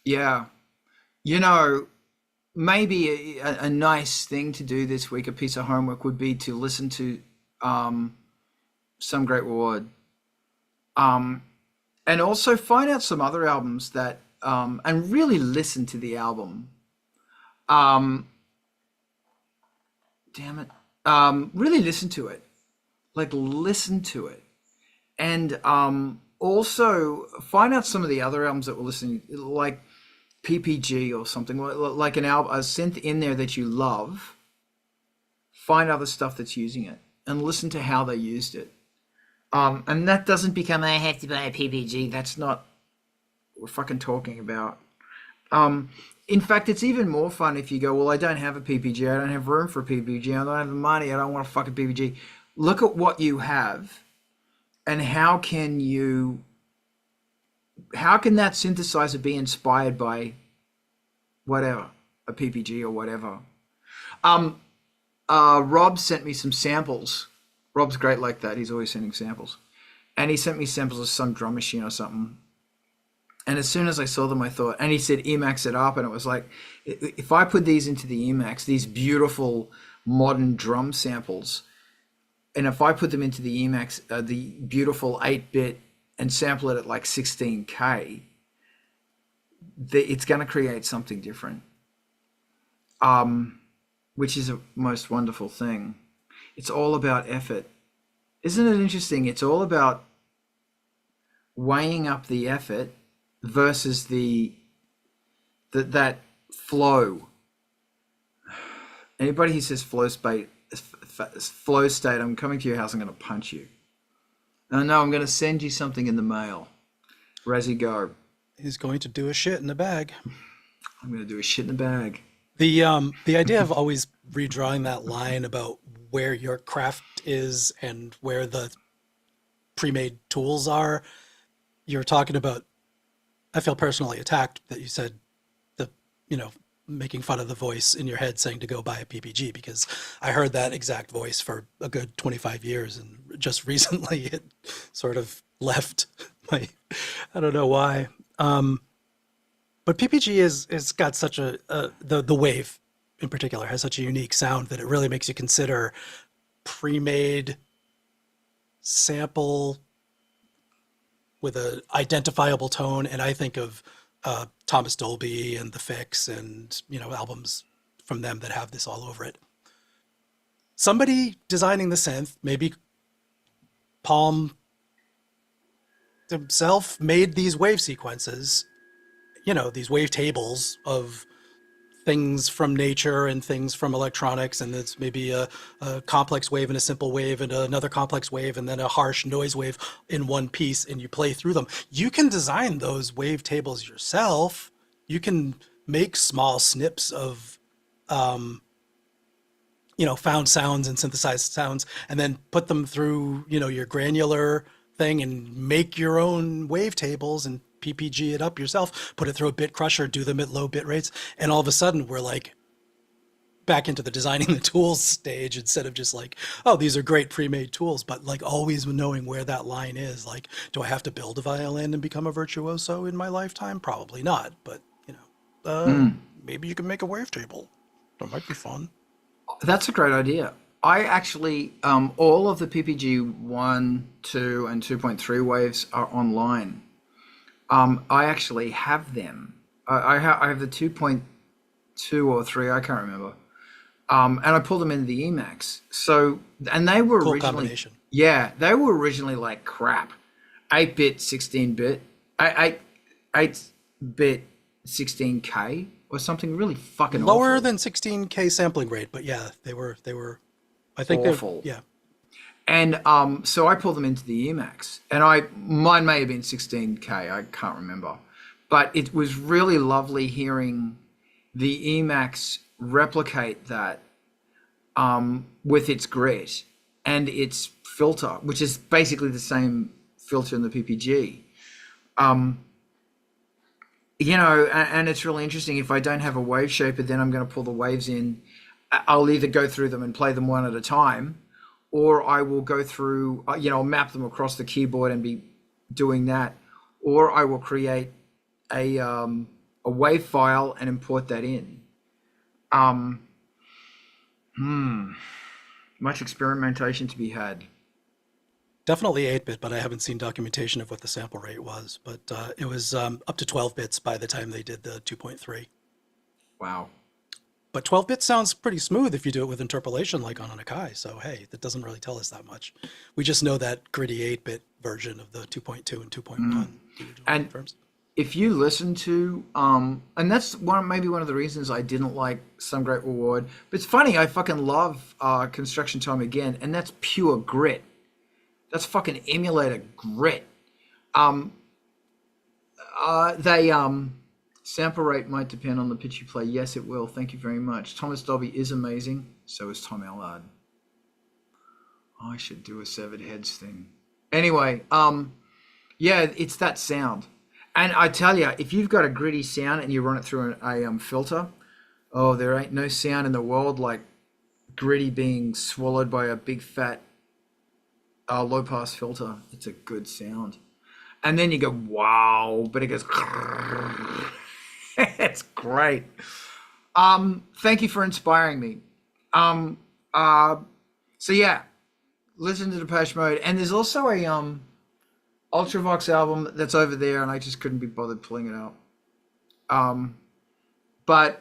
Yeah. Maybe a nice thing to do this week, a piece of homework would be to listen to Some Great Reward. And also find out some other albums that, and really listen to the album. Damn it. Really listen to it. Listen to it. And also find out some of the other albums that we're listening, like PPG or something, like an album, a synth in there that you love. Find other stuff that's using it and listen to how they used it. And that doesn't become, I have to buy a PPG. That's not what we're fucking talking about. In fact, it's even more fun if you go, well, I don't have a PPG. I don't have room for a PPG. I don't have the money. I don't want a fucking PPG. Look at what you have and how can that synthesizer be inspired by whatever, a PPG or whatever? Rob sent me some samples. Rob's great like that. He's always sending samples. And he sent me samples of some drum machine or something. And as soon as I saw them, I thought, and he said Emacs it up. And it was like, if I put these into the Emacs, these beautiful modern drum samples, and if I put them into the Emacs, the beautiful 8-bit, and sample it at like 16K, it's going to create something different, which is a most wonderful thing. It's all about effort. Isn't it interesting? It's all about weighing up the effort versus that flow. Anybody who says flow state, I'm coming to your house, I'm going to punch you. No, I'm going to send you something in the mail. Razi, go. He's going to do a shit in a bag. I'm going to do a shit in a bag. The idea of always redrawing that line about where your craft is and where the pre-made tools are, you're talking about, I feel personally attacked that you said making fun of the voice in your head saying to go buy a PPG, because I heard that exact voice for a good 25 years and just recently it sort of left my, I don't know why. But PPG is got such the wave in particular has such a unique sound that it really makes you consider pre-made sample with an identifiable tone. And I think of Thomas Dolby and The Fix and, albums from them that have this all over it. Somebody designing the synth, maybe Palm himself, made these wave sequences, these wave tables of things from nature and things from electronics, and it's maybe a complex wave and a simple wave and another complex wave and then a harsh noise wave in one piece, and you play through them. You can design those wave tables yourself. You can make small snips of found sounds and synthesized sounds, and then put them through your granular thing and make your own wave tables and PPG it up yourself, put it through a bit crusher, do them at low bit rates, and all of a sudden we're like back into the designing the tools stage, instead of just like, oh, these are great pre-made tools, but like always knowing where that line is. Like, do I have to build a violin and become a virtuoso in my lifetime? Probably not, but maybe you can make a wave table. That might be fun. That's a great idea. I actually, all of the PPG 1, 2, and 2.3 waves are online. I actually have them. I have the 2.2 or 3, I can't remember. And I pulled them into the Emacs. So, and they were Cool originally, combination. yeah, they were originally like crap. 8-bit, 16-bit, 8-bit, 16K or something really fucking Lower awful. than 16K sampling rate, but yeah, they were. I think Awful. yeah. And so I pulled them into the Emacs, and mine may have been 16K, I can't remember, but it was really lovely hearing the Emacs replicate that with its grit and its filter, which is basically the same filter in the PPG. And it's really interesting. If I don't have a wave shaper, then I'm going to pull the waves in. I'll either go through them and play them one at a time, or I will go through, I'll map them across the keyboard and be doing that, or I will create a wave file and import that in. Much experimentation to be had. Definitely 8-bit, but I haven't seen documentation of what the sample rate was. But it was up to 12 bits by the time they did the 2.3. Wow. But 12-bit sounds pretty smooth if you do it with interpolation like on an Akai. So, hey, that doesn't really tell us that much. We just know that gritty 8-bit version of the 2.2 and 2.1. And if you listen to, and that's maybe one of the reasons I didn't like Some Great Reward. But it's funny, I fucking love Construction Time Again, and that's pure grit. That's fucking emulator grit. Sample rate might depend on the pitch you play. Yes, it will. Thank you very much. Thomas Dolby is amazing. So is Tom Allard. I should do a Severed Heads thing. Anyway, yeah, it's that sound. And I tell you, if you've got a gritty sound and you run it through a filter, oh, there ain't no sound in the world like gritty being swallowed by a big fat low pass filter. It's a good sound. And then you go, wow, but it goes, it's great. Thank you for inspiring me. So yeah, listen to Depeche Mode, and there's also a Ultravox album that's over there, and I just couldn't be bothered pulling it out. But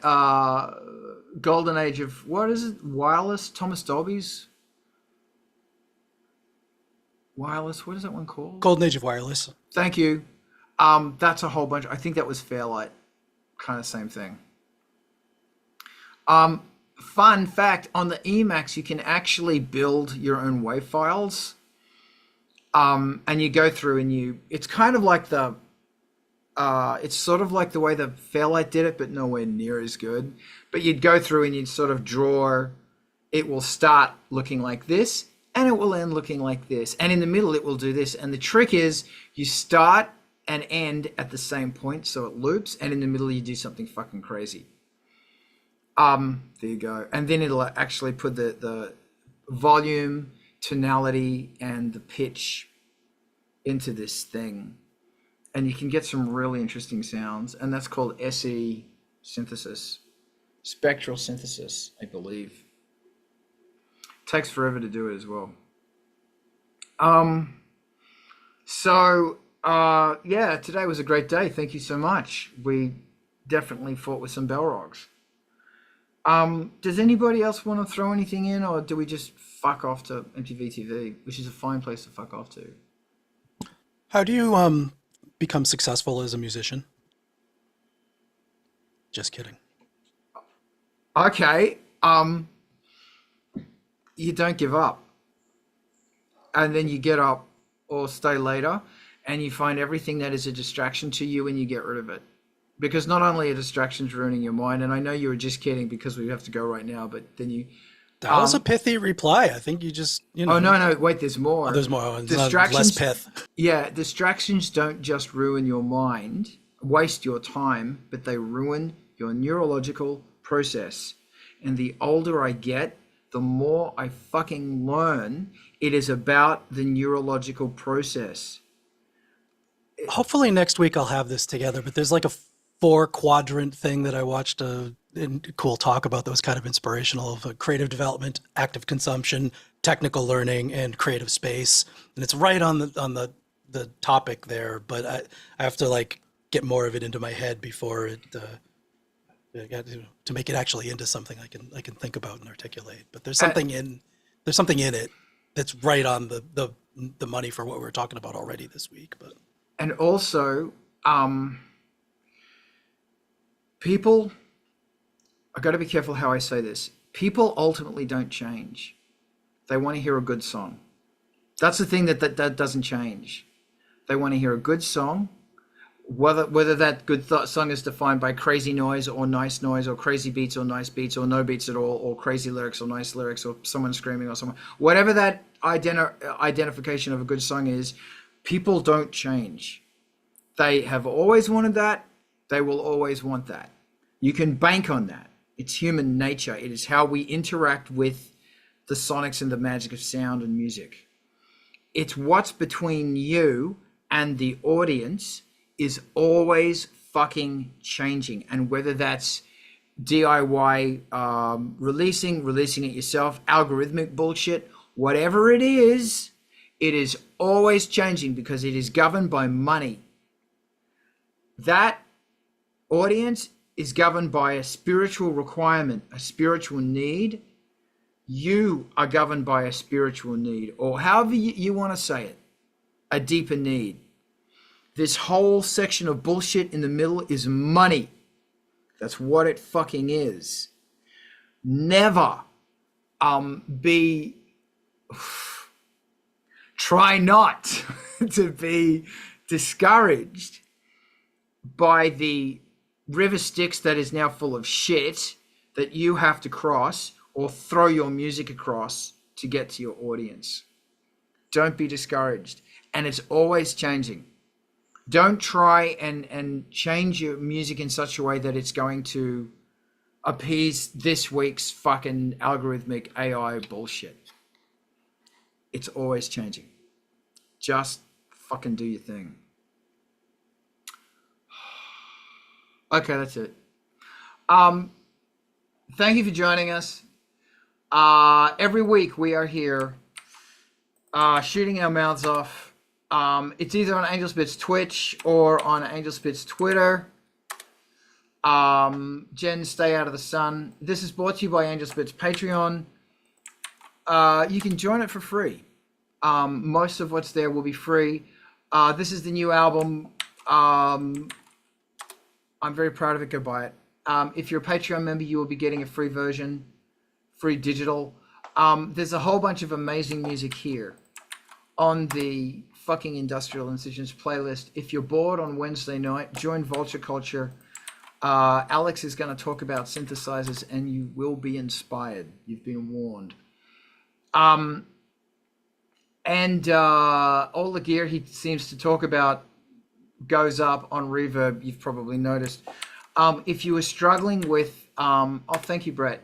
Golden Age of, what is it? Wireless? Thomas Dolby's Wireless. What is that one called? Golden Age of Wireless. Thank you. That's a whole bunch. I think that was Fairlight. Kind of same thing. Fun fact, on the Emacs, you can actually build your own WAV files. And you go through and it's kind of like it's sort of like the way the Fairlight did it, but nowhere near as good. But you'd go through and you'd sort of draw, it will start looking like this, and it will end looking like this. And in the middle, it will do this. And the trick is you start and end at the same point, so it loops, and in the middle, you do something fucking crazy. There you go. And then it'll actually put the volume, tonality, and the pitch into this thing. And you can get some really interesting sounds. And that's called SE synthesis. Spectral synthesis, I believe. Takes forever to do it as well. Yeah, today was a great day. Thank you so much. We definitely fought with some Balrogs. Does anybody else want to throw anything in, or do we just fuck off to MTV TV, which is a fine place to fuck off to? How do you become successful as a musician? Just kidding. Okay. You don't give up. And then you get up or stay later and you find everything that is a distraction to you and you get rid of it. Because not only are distractions ruining your mind, and I know you were just kidding because we have to go right now, but then you... That was a pithy reply. I think you just, Oh, no, wait, there's more. Oh, there's more. Distractions, less pith. Yeah, distractions don't just ruin your mind, waste your time, but they ruin your neurological process. And the older I get, the more I fucking learn it is about the neurological process. Hopefully next week I'll have this together, but there's like a 4-quadrant thing that I watched a cool talk about that was kind of inspirational of creative development, active consumption, technical learning, and creative space. And it's right on the topic there, but I have to like get more of it into my head before it to make it actually into something I can think about and articulate. But there's something in it that's right on the money for what we were talking about already this week. But and also people, I got to be careful how I say this. People ultimately don't change. They want to hear a good song. That's the thing that doesn't change. They want to hear a good song, whether that good song is defined by crazy noise or nice noise or crazy beats or nice beats or no beats at all or crazy lyrics or nice lyrics or someone screaming or someone, whatever that identification of a good song is, people don't change. They have always wanted that. They will always want that. You can bank on that. It's human nature. It is how we interact with the sonics and the magic of sound and music. It's what's between you and the audience is always fucking changing. And whether that's DIY releasing it yourself, algorithmic bullshit, whatever it is always changing because it is governed by money. That audience is governed by a spiritual requirement, a spiritual need. You are governed by a spiritual need, or however you want to say it, a deeper need. This whole section of bullshit in the middle is money. That's what it fucking is. Never try not to be discouraged by the river Styx that is now full of shit that you have to cross or throw your music across to get to your audience. Don't be discouraged. And it's always changing. Don't try and change your music in such a way that it's going to appease this week's fucking algorithmic AI bullshit. It's always changing. Just fucking do your thing. Okay, that's it. Thank you for joining us. Every week we are here shooting our mouths off. It's either on Angelspit's Twitch or on Angelspit's Twitter. Jen, stay out of the sun. This is brought to you by Angelspit's Patreon. You can join it for free. Most of what's there will be free. This is the new album. I'm very proud of it. Go buy it. If you're a Patreon member, you will be getting a free version, free digital. There's a whole bunch of amazing music here on the fucking Industrial Incisions playlist. If you're bored on Wednesday night, join Vulture Culture. Alex is going to talk about synthesizers and you will be inspired. You've been warned. And all the gear he seems to talk about goes up on Reverb. You've probably noticed. If you were struggling with, thank you, Brett.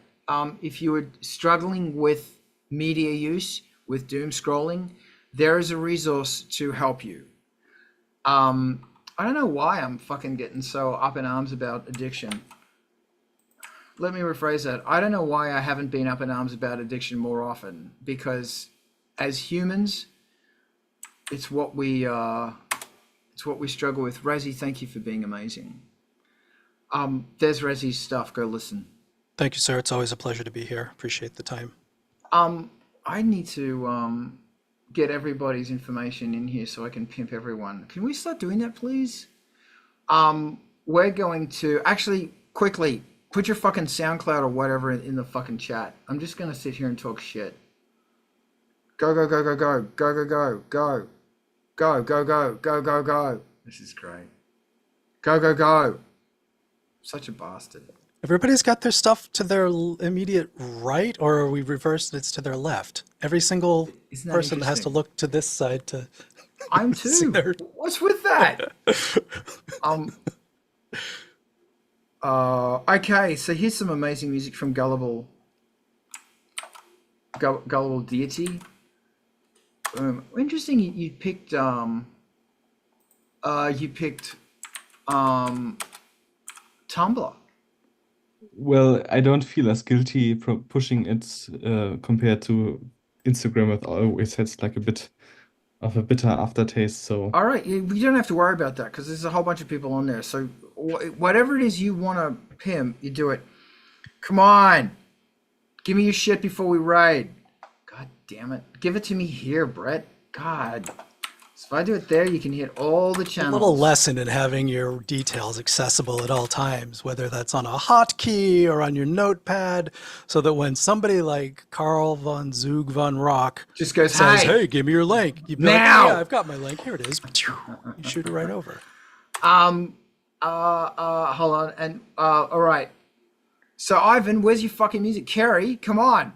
If you were struggling with media use, with doom scrolling, there is a resource to help you. I don't know why I'm fucking getting so up in arms about addiction. Let me rephrase that. I don't know why I haven't been up in arms about addiction more often, because as humans, it's what we struggle with. Razi, thank you for being amazing. There's Razi's stuff. Go listen. Thank you, sir. It's always a pleasure to be here. Appreciate the time. I need to get everybody's information in here so I can pimp everyone. Can we start doing that, please? We're going to actually quickly put your fucking SoundCloud or whatever in the fucking chat. I'm just gonna sit here and talk shit. Go, go, go, go, go, go, go, go, go, go, go, go, go, go, go. This is great. Go, go, go. Such a bastard. Everybody's got their stuff to their immediate right, or are we reversed? It's to their left. Every single Isn't that person has to interesting? look to this side to. I'm see too. their- What's with that? Okay, so here's some amazing music from Gullible Deity. Interesting. You picked Tumblr. Well, I don't feel as guilty for pushing it compared to Instagram. It always has like a bit of a bitter aftertaste. So All right, you don't have to worry about that because there's a whole bunch of people on there. So whatever it is you want to pimp, you do it. Come on, give me your shit before we raid. God damn it, give it to me here, Brett. God, so if I do it there, you can hit all the A channels. little lesson in having your details accessible at all times, whether that's on a hotkey or on your notepad, so that when somebody like Carl von Zug von Rock Just goes, says, hey, "Hey, give me your link," you'd be like, now. "Oh, yeah, I've got my link. Here it is." You shoot it right over. Hold on, and all right. So Ivan, where's your fucking music? Kerry, come on.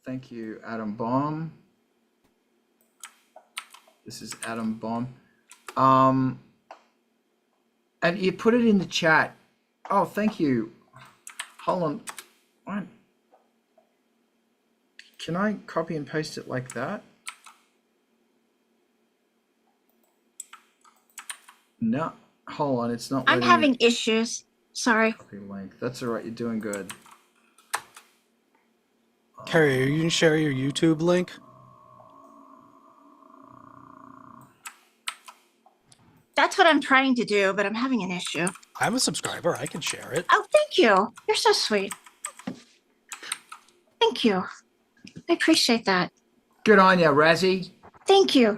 Thank you, Adam Bomb. This is Adam Bomb. And you put it in the chat. Oh, thank you. Hold on. What? Can I copy and paste it like that? No. Hold on, it's not I'm letting having me issues. Sorry. copy link. That's all right, you're doing good. Carrie, are you can share your YouTube link? That's what I'm trying to do, but I'm having an issue. I'm a subscriber. I can share it. Oh, thank you. You're so sweet. Thank you. I appreciate that. Good on ya, Razzie. Thank you.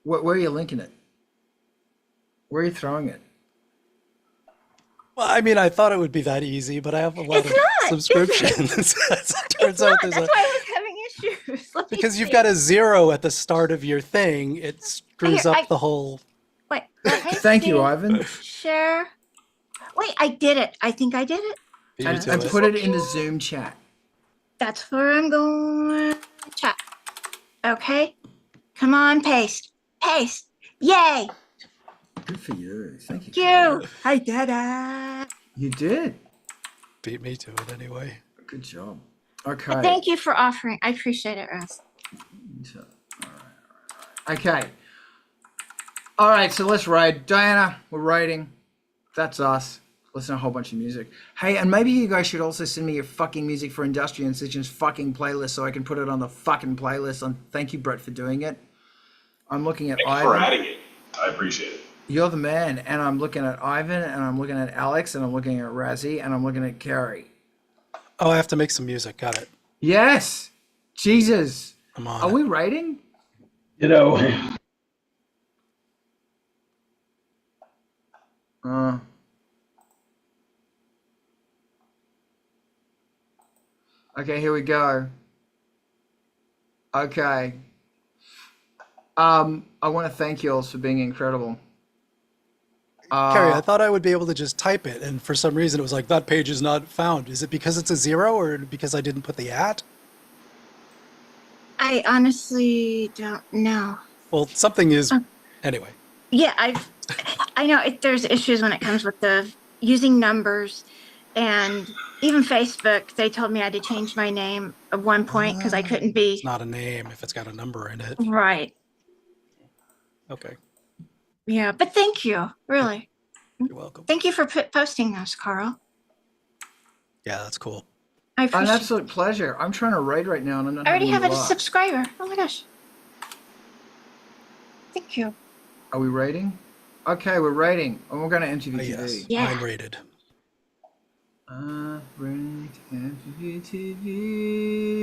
Where are you linking it? Where are you throwing it? Well, I mean, I thought it would be that easy, but I have a lot It's of not, is it? subscriptions. It turns It's out not. there's That's a why I was having issues. Let me because you've see. got a 0 at the start of your thing. It screws Here, up I- the whole. Wait, let me Thank you, see. Ivan. Share. Wait, I did it. I think I did it. You And do it. put it in the Zoom chat. That's where I'm going. Chat. Okay. Come on, paste. Paste. Yay. Good for you. Thank you. You. Hi, Dada. You did. Beat me to it anyway. Good job. Okay. Thank you for offering. I appreciate it, Russ. Okay. All right, so let's raid. Diana, we're raiding. That's us. Listen to a whole bunch of music. Hey, and maybe you guys should also send me your fucking music for Industrial Incision's fucking playlist so I can put it on the fucking playlist. And thank you, Brett, for doing it. I'm looking at Thank you Ivan. for adding it. I appreciate it. You're the man. And I'm looking at Ivan, and I'm looking at Alex, and I'm looking at Razi, and I'm looking at Carrie. Oh, I have to make some music. Got it. Yes. Jesus. I'm on. Are we raiding? You know, Okay, here we go. Okay. I want to thank you all for being incredible. Carrie, I thought I would be able to just type it, and for some reason it was like, that page is not found. Is it because it's a 0 or because I didn't put the @ I honestly don't know. Well, something is... Anyway. Yeah, I know there's issues when it comes with the using numbers, and even Facebook, they told me I had to change my name at one point because I couldn't be. It's not a name if it's got a number in it. Right. Okay. Yeah, but thank you, really. You're welcome. Thank you for posting those, Carl. Yeah, that's cool. I An appreciate it. absolute pleasure. I'm trying to raid right now, and I'm not I already having have any a luck. subscriber. Oh my gosh. Thank you. Are we raiding? Okay, we're raiding. And we're going to MTV Yes, TV. Yeah. mine rated. Raid MTV TV.